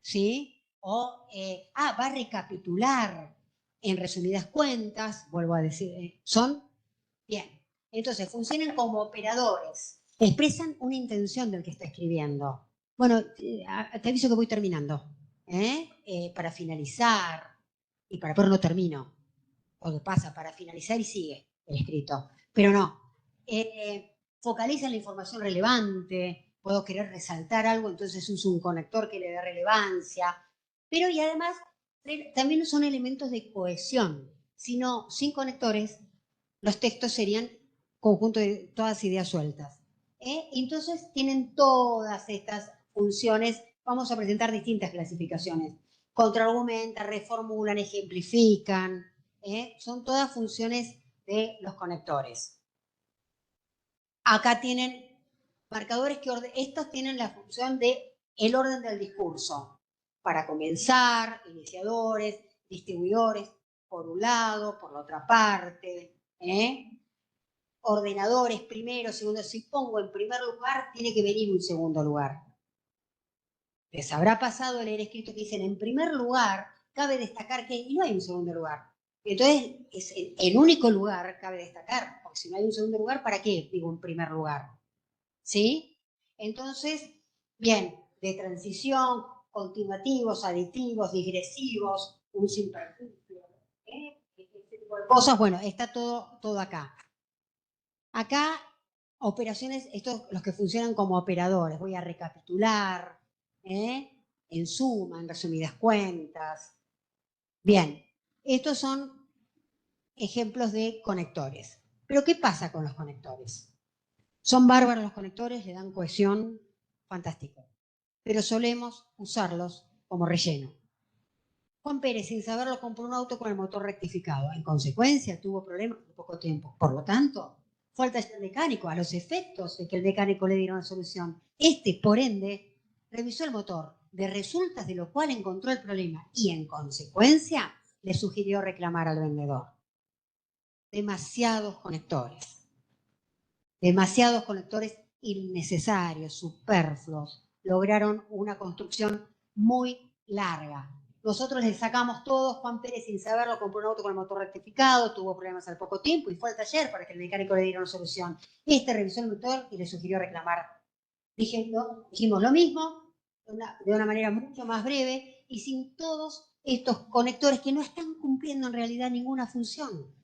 Speaker 2: ¿sí? O, va a recapitular, en resumidas cuentas, vuelvo a decir, bien. Entonces, funcionan como operadores, expresan una intención del que está escribiendo. Bueno, te aviso que voy terminando, para finalizar, pero no termino, porque pasa para finalizar y sigue el escrito, pero no. Focalizan la información relevante, puedo querer resaltar algo, entonces uso un conector que le dé relevancia, pero y además también son elementos de cohesión. Si no, sin conectores, los textos serían conjunto de todas ideas sueltas. Entonces tienen todas estas funciones. Vamos a presentar distintas clasificaciones. Contraargumentan, reformulan, ejemplifican. Son todas funciones de los conectores. Acá tienen marcadores que estos tienen la función de el orden del discurso. Para comenzar, iniciadores, distribuidores, por un lado, por la otra parte. Ordenadores, primero, segundo. Si pongo en primer lugar, tiene que venir un segundo lugar. Les habrá pasado leer escritos que dicen, en primer lugar, cabe destacar que, y no hay un segundo lugar. Entonces, es el único lugar cabe destacar, porque si no hay un segundo lugar, ¿para qué digo en primer lugar? ¿Sí? Entonces, bien, de transición, continuativos, aditivos, digresivos, un imperfecto, este tipo de cosas, bueno, está todo acá. Acá, operaciones, estos los que funcionan como operadores, voy a recapitular, en suma, en resumidas cuentas. Bien, estos son ejemplos de conectores. Pero ¿qué pasa con los conectores? Son bárbaros los conectores, le dan cohesión, fantástico. Pero solemos usarlos como relleno. Juan Pérez, sin saberlo, compró un auto con el motor rectificado. En consecuencia, tuvo problemas por poco tiempo. Por lo tanto, fue al taller mecánico, a los efectos de que el mecánico le diera una solución. Por ende, revisó el motor, de resultas de lo cual encontró el problema y, en consecuencia, le sugirió reclamar al vendedor. Demasiados conectores innecesarios, superfluos, lograron una construcción muy larga. Nosotros le sacamos todos, Juan Pérez sin saberlo compró un auto con el motor rectificado, tuvo problemas al poco tiempo y fue al taller para que el mecánico le diera una solución. Revisó el motor y le sugirió reclamar. Dijimos lo mismo, de una manera mucho más breve y sin todos estos conectores que no están cumpliendo en realidad ninguna función.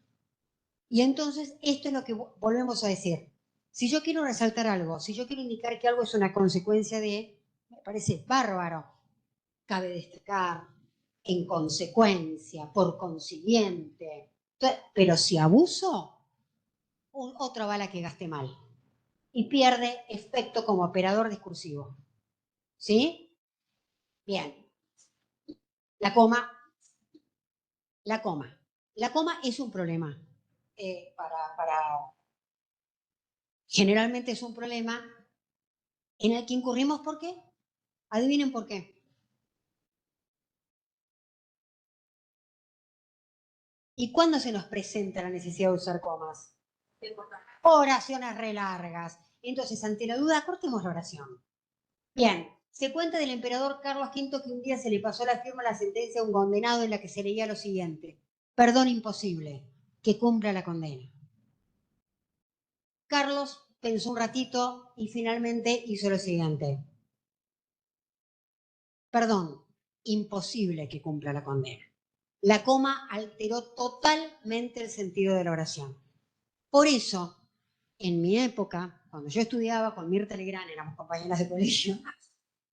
Speaker 2: Y entonces esto es lo que volvemos a decir. Si yo quiero resaltar algo, si yo quiero indicar que algo es una consecuencia de, me parece bárbaro. Cabe destacar, en consecuencia, por consiguiente. Pero si abuso, otra bala que gaste mal. Y pierde efecto como operador discursivo. ¿Sí? Bien. La coma. La coma. La coma es un problema. Generalmente es un problema en el que incurrimos. ¿Por qué? Adivinen por qué. ¿Y cuándo se nos presenta la necesidad de usar comas? Oraciones re largas. Entonces, ante la duda, cortemos la oración. Bien, se cuenta del emperador Carlos V que un día se le pasó la firma la sentencia a un condenado en la que se leía lo siguiente: perdón imposible, que cumpla la condena. Carlos pensó un ratito y finalmente hizo lo siguiente: perdón, imposible que cumpla la condena. La coma alteró totalmente el sentido de la oración. Por eso, en mi época, cuando yo estudiaba con Mirta Legrand, éramos compañeras de colegio,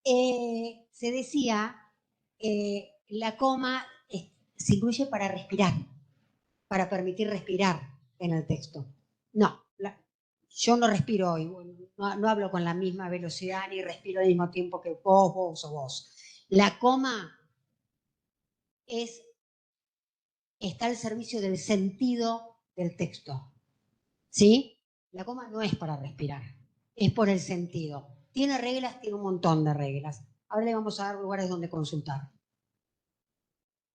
Speaker 2: se decía, la coma se incluye para respirar, para permitir respirar en el texto. No, yo no respiro hoy, no hablo con la misma velocidad ni respiro al mismo tiempo que vos o vos. La coma está al servicio del sentido del texto. ¿Sí? La coma no es para respirar, es por el sentido. ¿Tiene reglas? Tiene un montón de reglas. Ahora le vamos a dar lugares donde consultar.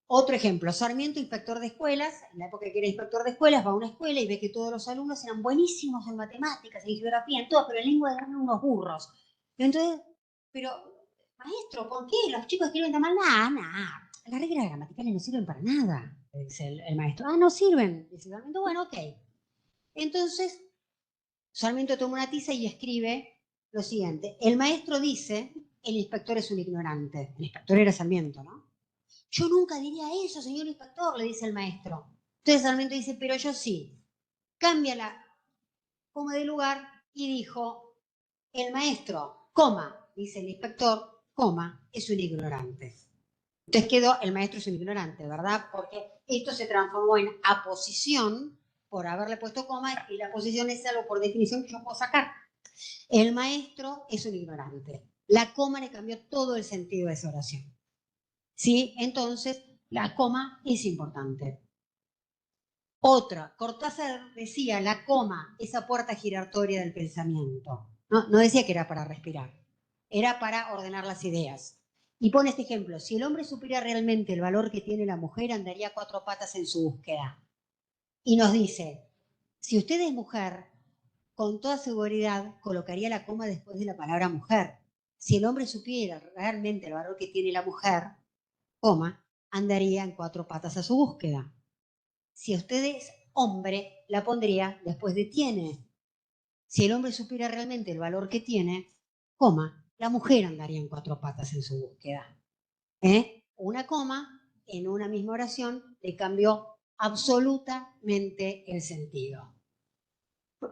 Speaker 2: Otro ejemplo, Sarmiento, inspector de escuelas, en la época que era inspector de escuelas, va a una escuela y ve que todos los alumnos eran buenísimos en matemáticas, en geografía, en todo, pero en lengua eran unos burros. Entonces, pero, maestro, ¿por qué los chicos escriben tan mal? Nada. Las reglas gramaticales no sirven para nada, dice el maestro. No sirven. Dice Sarmiento, bueno, ok. Entonces, Sarmiento toma una tiza y escribe lo siguiente: el maestro dice, el inspector es un ignorante. El inspector era Sarmiento, ¿no? Yo nunca diría eso, señor inspector, le dice el maestro. Entonces Sarmiento dice, pero yo sí. Cambia la coma de lugar y dijo, el maestro, coma, dice el inspector, coma, es un ignorante. Entonces quedó, el maestro es un ignorante, ¿verdad? Porque esto se transformó en aposición por haberle puesto coma, y la posición es algo por definición que yo puedo sacar. El maestro es un ignorante. La coma le cambió todo el sentido de esa oración. ¿Sí? Entonces, la coma es importante. Otra, Cortázar decía, la coma, esa puerta giratoria del pensamiento. No decía que era para respirar, era para ordenar las ideas. Y pone este ejemplo: si el hombre supiera realmente el valor que tiene la mujer, andaría a 4 patas en su búsqueda. Y nos dice, si usted es mujer, con toda seguridad colocaría la coma después de la palabra mujer. Si el hombre supiera realmente el valor que tiene la mujer, coma, andaría en 4 patas a su búsqueda. Si usted es hombre, la pondría después de tiene. Si el hombre supiera realmente el valor que tiene, coma, la mujer andaría en 4 patas en su búsqueda. Una coma en una misma oración le cambió absolutamente el sentido.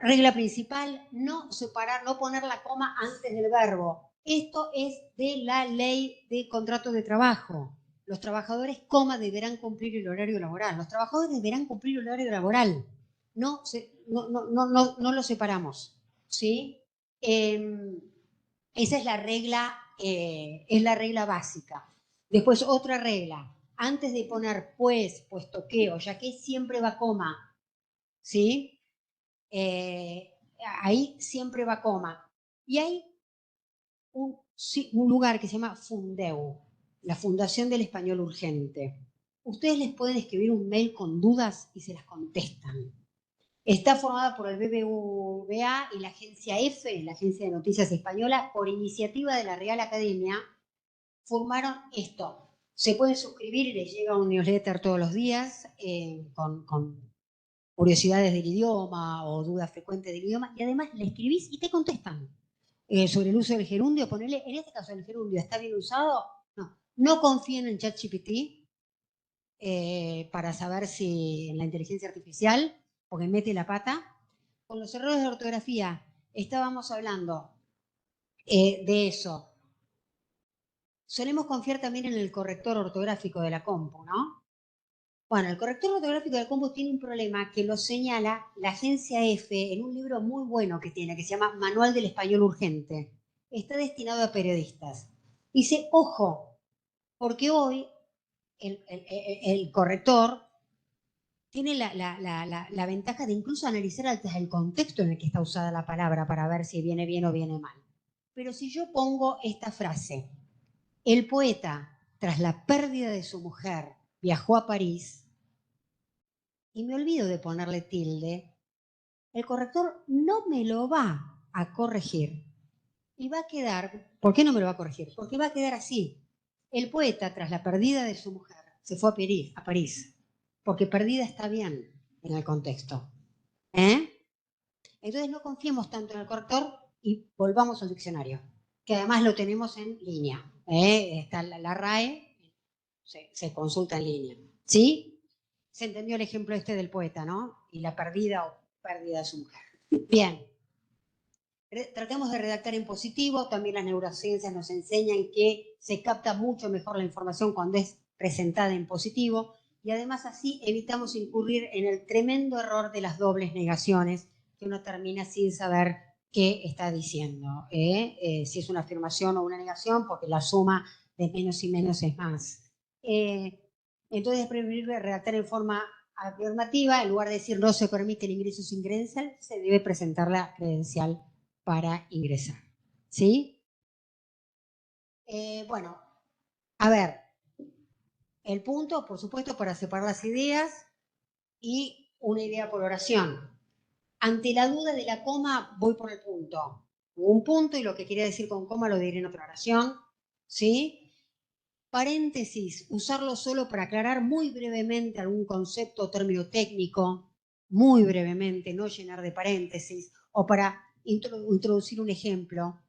Speaker 2: Regla principal, no separar, no poner la coma antes del verbo. Esto es de la ley de contrato de trabajo. Los trabajadores, coma, deberán cumplir el horario laboral. Los trabajadores deberán cumplir el horario laboral. No lo separamos. ¿Sí? Esa es la regla básica. Después, otra regla. antes de poner pues, puesto que o ya que, siempre va coma, ¿sí? Ahí siempre va coma. Y hay un lugar que se llama Fundeu, la Fundación del Español Urgente. Ustedes les pueden escribir un mail con dudas y se las contestan. Está formada por el BBVA y la agencia EFE, la Agencia de Noticias Española, por iniciativa de la Real Academia, formaron esto. Se pueden suscribir y les llega un newsletter todos los días con curiosidades del idioma o dudas frecuentes del idioma, y además le escribís y te contestan. Sobre el uso del gerundio, ponele, en este caso el gerundio está bien usado, no confíen en ChatGPT para saber si en la inteligencia artificial, porque mete la pata. Con los errores de ortografía estábamos hablando de eso. Solemos confiar también en el corrector ortográfico de la compu, ¿no? Bueno, el corrector ortográfico de la compu tiene un problema que lo señala la agencia EFE en un libro muy bueno que tiene, que se llama Manual del Español Urgente. Está destinado a periodistas. Dice, ojo, porque hoy el corrector tiene la ventaja de incluso analizar hasta el contexto en el que está usada la palabra para ver si viene bien o viene mal. Pero si yo pongo esta frase, el poeta, tras la pérdida de su mujer, viajó a París, y me olvido de ponerle tilde, el corrector no me lo va a corregir. Y va a quedar, ¿por qué no me lo va a corregir? Porque va a quedar así. El poeta, tras la pérdida de su mujer, se fue a París, porque perdida está bien en el contexto. Entonces no confiemos tanto en el corrector y volvamos al diccionario, que además lo tenemos en línea. Está la RAE, se consulta en línea. ¿Sí? Se entendió el ejemplo este del poeta, ¿no? Y la pérdida o pérdida de su mujer. Bien. Tratemos de redactar en positivo. También las neurociencias nos enseñan que se capta mucho mejor la información cuando es presentada en positivo, y además así evitamos incurrir en el tremendo error de las dobles negaciones, que uno termina sin saber qué está diciendo, si es una afirmación o una negación, porque la suma de menos y menos es más. Entonces es preferible redactar en forma afirmativa. En lugar de decir no se permite el ingreso sin credencial, se debe presentar la credencial para ingresar. ¿Sí? Bueno, a ver, el punto, por supuesto, para separar las ideas y una idea por oración. Ante la duda de la coma, voy por el punto. Un punto y lo que quería decir con coma lo diré en otra oración. ¿Sí? Paréntesis, usarlo solo para aclarar muy brevemente algún concepto o término técnico, muy brevemente, no llenar de paréntesis, o para introducir un ejemplo.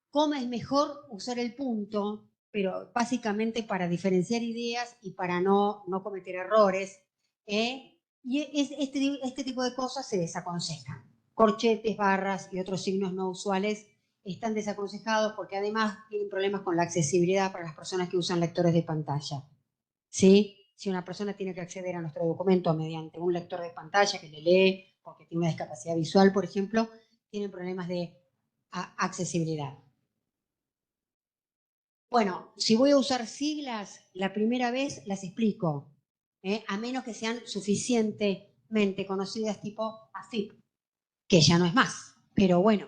Speaker 2: Coma es mejor usar el punto, pero básicamente para diferenciar ideas y para no cometer errores. Y este tipo de cosas se desaconsejan. Corchetes, barras y otros signos no usuales están desaconsejados porque además tienen problemas con la accesibilidad para las personas que usan lectores de pantalla. ¿Sí? Si una persona tiene que acceder a nuestro documento mediante un lector de pantalla que le lee porque tiene una discapacidad visual, por ejemplo, tienen problemas de accesibilidad. Bueno, si voy a usar siglas, la primera vez las explico, a menos que sean suficientemente conocidas, tipo AFIP, que ya no es más. Pero bueno,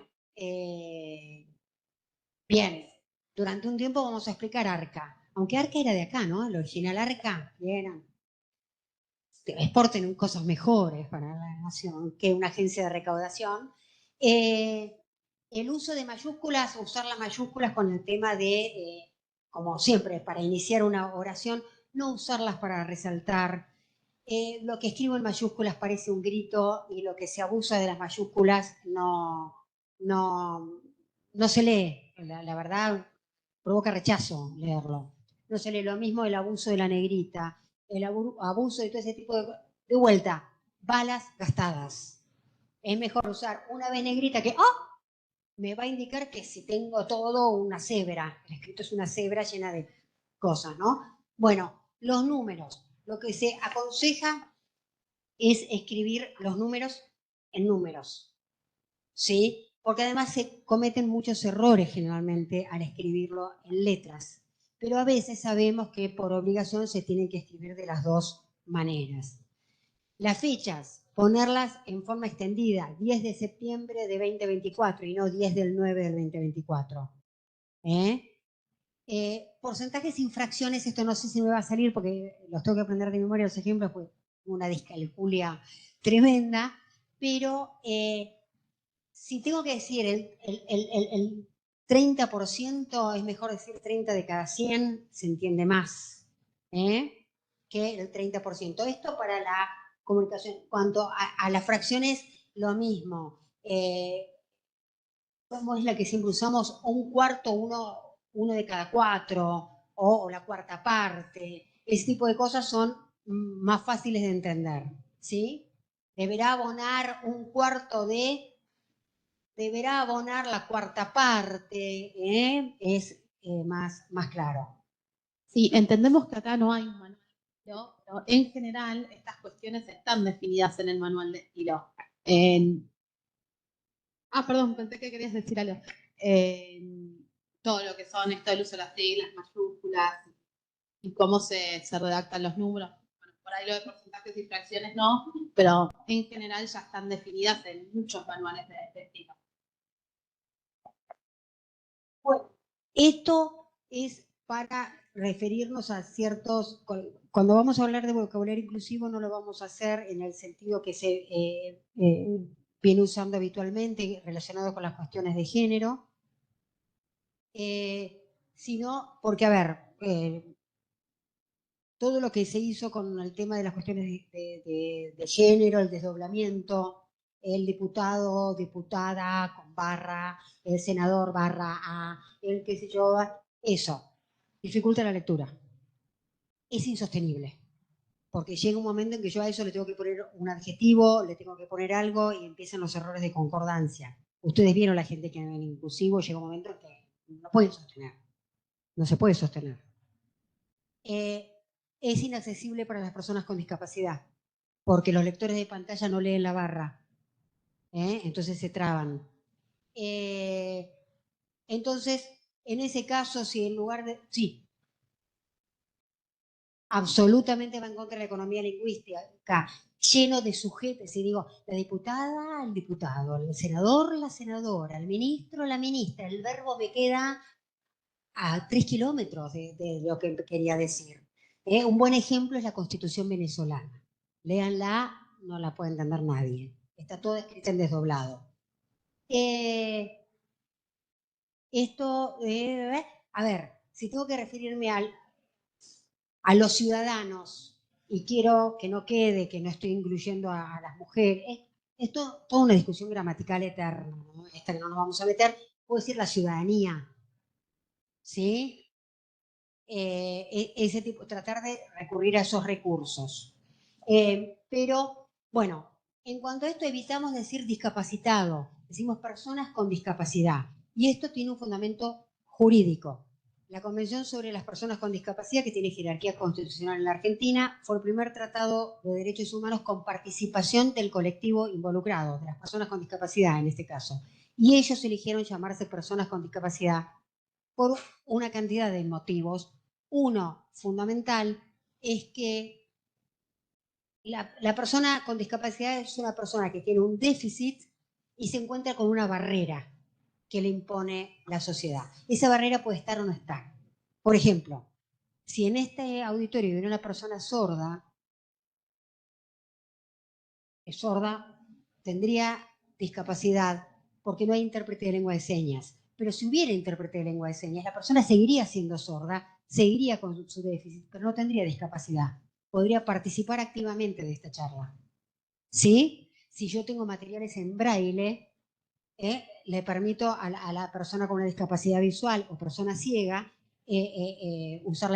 Speaker 2: bien, durante un tiempo vamos a explicar ARCA. Aunque ARCA era de acá, ¿no? El original ARCA, bien. Exporten cosas mejores para la nación que una agencia de recaudación. El uso de mayúsculas, usar las mayúsculas con el tema de, como siempre, para iniciar una oración, no usarlas para resaltar. Lo que escribo en mayúsculas parece un grito y lo que se abusa de las mayúsculas no se lee. La verdad, provoca rechazo leerlo. No se lee. Lo mismo el abuso de la negrita, el abuso de todo ese tipo de vuelta, balas gastadas. Es mejor usar una vez negrita que me va a indicar que si tengo todo una cebra. El escrito es una cebra llena de cosas, ¿no? Bueno, los números. Lo que se aconseja es escribir los números en números, ¿sí? Porque además se cometen muchos errores generalmente al escribirlo en letras. pero a veces sabemos que por obligación se tienen que escribir de las dos maneras. Las fechas, ponerlas en forma extendida, 10 de septiembre de 2024 y no 10 del 9 del 2024. Porcentajes sin fracciones, esto no sé si me va a salir porque los tengo que aprender de memoria los ejemplos, pues una discalculia tremenda, pero si tengo que decir el 30%, es mejor decir 30 de cada 100, se entiende más que el 30%. Esto para la comunicación. Cuanto a las fracciones, lo mismo. ¿Cómo es la que siempre usamos? Un cuarto, uno de cada 4, o la cuarta parte. Ese tipo de cosas son más fáciles de entender, ¿sí? Deberá abonar un cuarto de... Deberá abonar la cuarta parte, es más claro.
Speaker 3: Sí, entendemos que acá no hay un manual, ¿no? Pero en general estas cuestiones están definidas en el manual de estilo. Perdón, pensé que querías decir algo. Todo lo que son esto del uso de las siglas, mayúsculas y cómo se redactan los números. Bueno, por ahí lo de porcentajes y fracciones no, pero en general ya están definidas en muchos manuales de estilo.
Speaker 2: Bueno, esto es para referirnos a ciertos... Cuando vamos a hablar de vocabulario inclusivo no lo vamos a hacer en el sentido que se viene usando habitualmente relacionado con las cuestiones de género, sino porque, a ver, todo lo que se hizo con el tema de las cuestiones de género, el desdoblamiento, el diputado, diputada, con barra, el senador, barra A, el qué sé yo, eso dificulta la lectura. Es insostenible, porque llega un momento en que yo a eso le tengo que poner un adjetivo, le tengo que poner algo y empiezan los errores de concordancia. Ustedes vieron la gente que en inclusivo, llega un momento en que no pueden sostener, no se puede sostener. Es inaccesible para las personas con discapacidad, porque los lectores de pantalla no leen la barra, entonces se traban. Entonces, en ese caso, si en lugar de... Sí, absolutamente va en contra de la economía lingüística, lleno de sujetos, si digo, la diputada, el diputado, el senador, la senadora, el ministro, la ministra, el verbo me queda a 3 kilómetros de lo que quería decir. Un buen ejemplo es la Constitución venezolana. Léanla, no la puede entender nadie. Está toda escrita en desdoblado. Esto, a ver, si tengo que referirme a los ciudadanos y quiero que no quede, que no estoy incluyendo a las mujeres, esto es toda una discusión gramatical eterna, ¿no? Esta que no nos vamos a meter, puedo decir la ciudadanía, ¿sí? Ese tipo, tratar de recurrir a esos recursos. Pero, bueno, en cuanto a esto evitamos decir discapacitado, decimos personas con discapacidad. Y esto tiene un fundamento jurídico. La Convención sobre las Personas con Discapacidad, que tiene jerarquía constitucional en la Argentina, fue el primer tratado de derechos humanos con participación del colectivo involucrado, de las personas con discapacidad en este caso. Y ellos eligieron llamarse personas con discapacidad por una cantidad de motivos. Uno fundamental es que la persona con discapacidad es una persona que tiene un déficit y se encuentra con una barrera que le impone la sociedad. Esa barrera puede estar o no estar. Por ejemplo, si en este auditorio viene una persona sorda, es sorda, tendría discapacidad porque no hay intérprete de lengua de señas. Pero si hubiera intérprete de lengua de señas, la persona seguiría siendo sorda, seguiría con su déficit, pero no tendría discapacidad. Podría participar activamente de esta charla. ¿Sí? Si yo tengo materiales en braille, le permito a la persona con una discapacidad visual o persona ciega usar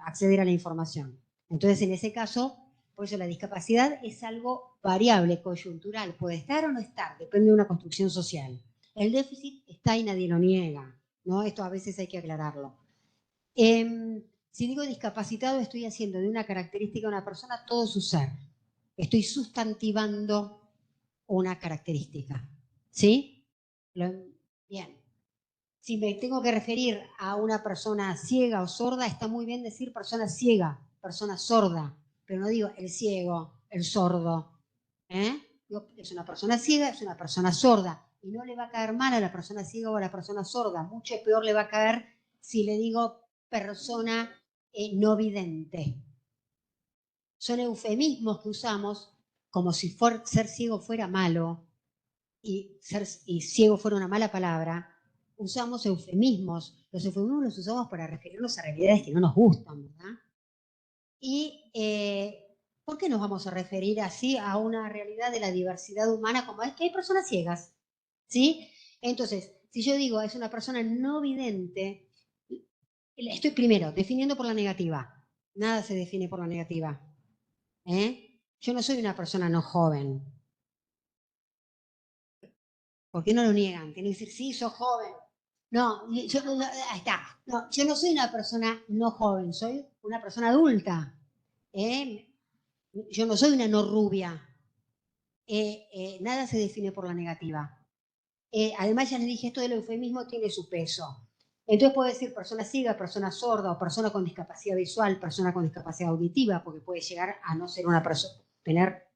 Speaker 2: acceder a la información. Entonces, en ese caso, por eso la discapacidad es algo variable, coyuntural, puede estar o no estar, depende de una construcción social. El déficit está y nadie lo niega, ¿no? Esto a veces hay que aclararlo. Si digo discapacitado, estoy haciendo de una característica de una persona todo su ser. Estoy sustantivando una característica. ¿Sí? Bien. Si me tengo que referir a una persona ciega o sorda, está muy bien decir persona ciega, persona sorda, pero no digo el ciego, el sordo. Es una persona ciega, es una persona sorda, y no le va a caer mal a la persona ciega o a la persona sorda, mucho peor le va a caer si le digo persona no vidente. Son eufemismos que usamos como si ser ciego fuera malo y ciego fuera una mala palabra. Usamos eufemismos. Los eufemismos los usamos para referirnos a realidades que no nos gustan, ¿verdad? Y ¿por qué nos vamos a referir así a una realidad de la diversidad humana como es que hay personas ciegas? ¿Sí? Entonces, si yo digo es una persona no vidente, estoy primero definiendo por la negativa. Nada se define por la negativa. Yo no soy una persona no joven. ¿Por qué no lo niegan? Tienen que decir, sí, sos joven. No, ahí está. No, yo no soy una persona no joven, soy una persona adulta. Yo no soy una no rubia. Nada se define por la negativa. Además, ya les dije, esto del eufemismo tiene su peso. Entonces puedo decir persona ciega, persona sorda, o persona con discapacidad visual, persona con discapacidad auditiva, porque puede llegar a no ser una persona, tener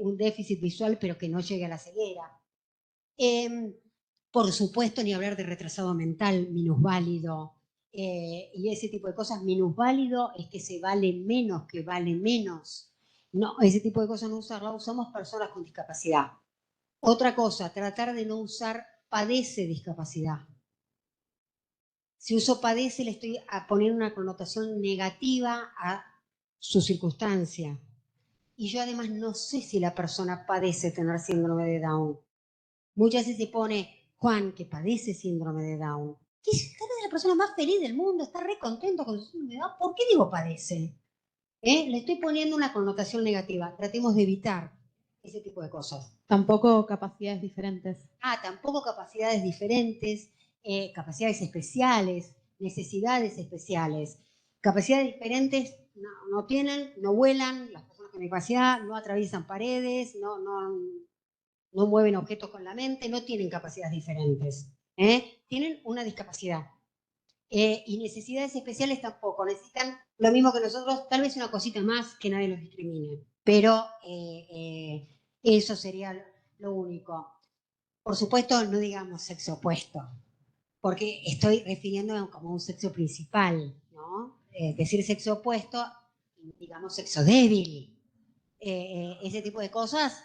Speaker 2: un déficit visual, pero que no llegue a la ceguera. Por supuesto, ni hablar de retrasado mental, minusválido, y ese tipo de cosas. Minusválido es que se vale menos, que vale menos. No, ese tipo de cosas no usarla, usamos personas con discapacidad. Otra cosa, tratar de no usar padece discapacidad. Si uso padece, le estoy a poner una connotación negativa a su circunstancia. Y yo además no sé si la persona padece tener síndrome de Down. Muchas veces se pone Juan, que padece síndrome de Down. Que es la persona más feliz del mundo, está re contento con su síndrome de Down. ¿Por qué digo padece? Le estoy poniendo una connotación negativa. Tratemos de evitar ese tipo de cosas.
Speaker 3: Tampoco capacidades diferentes.
Speaker 2: Tampoco capacidades diferentes, capacidades especiales, necesidades especiales. Capacidades diferentes no tienen, no vuelan, las personas con discapacidad no atraviesan paredes, no mueven objetos con la mente, no tienen capacidades diferentes. Tienen una discapacidad. Y necesidades especiales tampoco, necesitan lo mismo que nosotros, tal vez una cosita más que nadie los discrimine. Pero eso sería lo único. Por supuesto, no digamos sexo opuesto, porque estoy refiriéndome como un sexo principal, ¿no? Decir sexo opuesto, digamos sexo débil. Ese tipo de cosas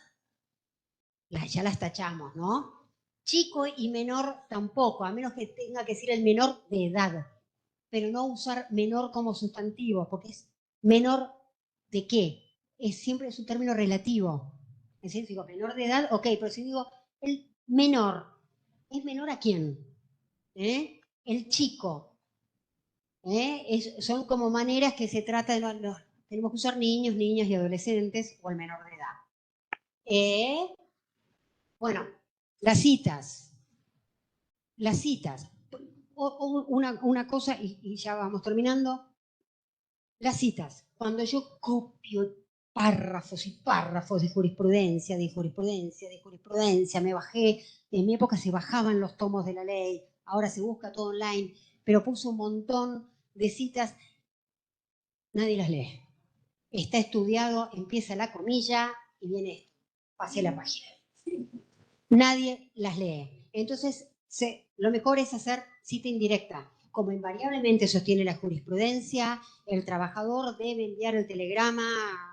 Speaker 2: ya las tachamos, ¿no? Chico y menor tampoco, a menos que tenga que decir el menor de edad, pero no usar menor como sustantivo, porque es menor de qué. Siempre es un término relativo. Es decir, digo menor de edad, ok, pero si digo el menor, ¿es menor a quién? El chico. Son como maneras que se trata de tenemos que usar niños, niñas y adolescentes o el menor de edad. Bueno, las citas. Las citas. Una cosa, y ya vamos terminando. Las citas. Cuando yo copio párrafos y párrafos de jurisprudencia, me bajé, en mi época se bajaban los tomos de la ley, ahora se busca todo online, pero puse un montón de citas, nadie las lee. Está estudiado, empieza la comilla y viene esto, pasé la página. Nadie las lee. Entonces, lo mejor es hacer cita indirecta. Como invariablemente sostiene la jurisprudencia, el trabajador debe enviar el telegrama,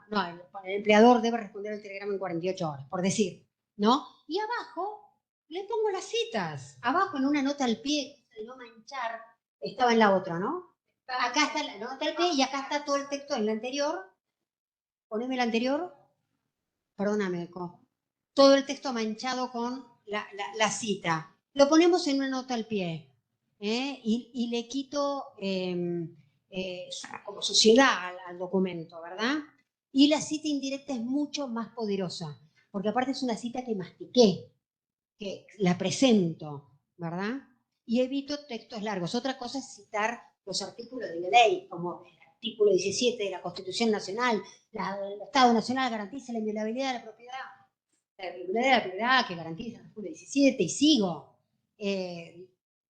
Speaker 2: no, el empleador debe responder el telegrama en 48 horas, por decir, ¿no? Y abajo le pongo las citas. Abajo en una nota al pie, de no manchar, estaba en la otra, ¿no? Acá está la nota al pie y acá está todo el texto en la anterior. Poneme la anterior. Perdóname, Eco. Todo el texto manchado con la cita. Lo ponemos en una nota al pie y le quito como suciedad al documento, ¿verdad? Y la cita indirecta es mucho más poderosa, porque aparte es una cita que mastiqué, que la presento, ¿verdad? Y evito textos largos. Otra cosa es citar los artículos de la ley, como el artículo 17 de la Constitución Nacional, el Estado Nacional garantiza la inviolabilidad de la propiedad. La inviolabilidad de la propiedad que garantiza el artículo 17 y sigo.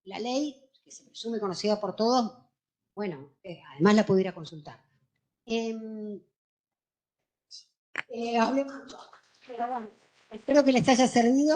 Speaker 2: la ley, que se presume conocida por todos, bueno, además la pudiera consultar. Hablé mucho, pero bueno, espero que les haya servido.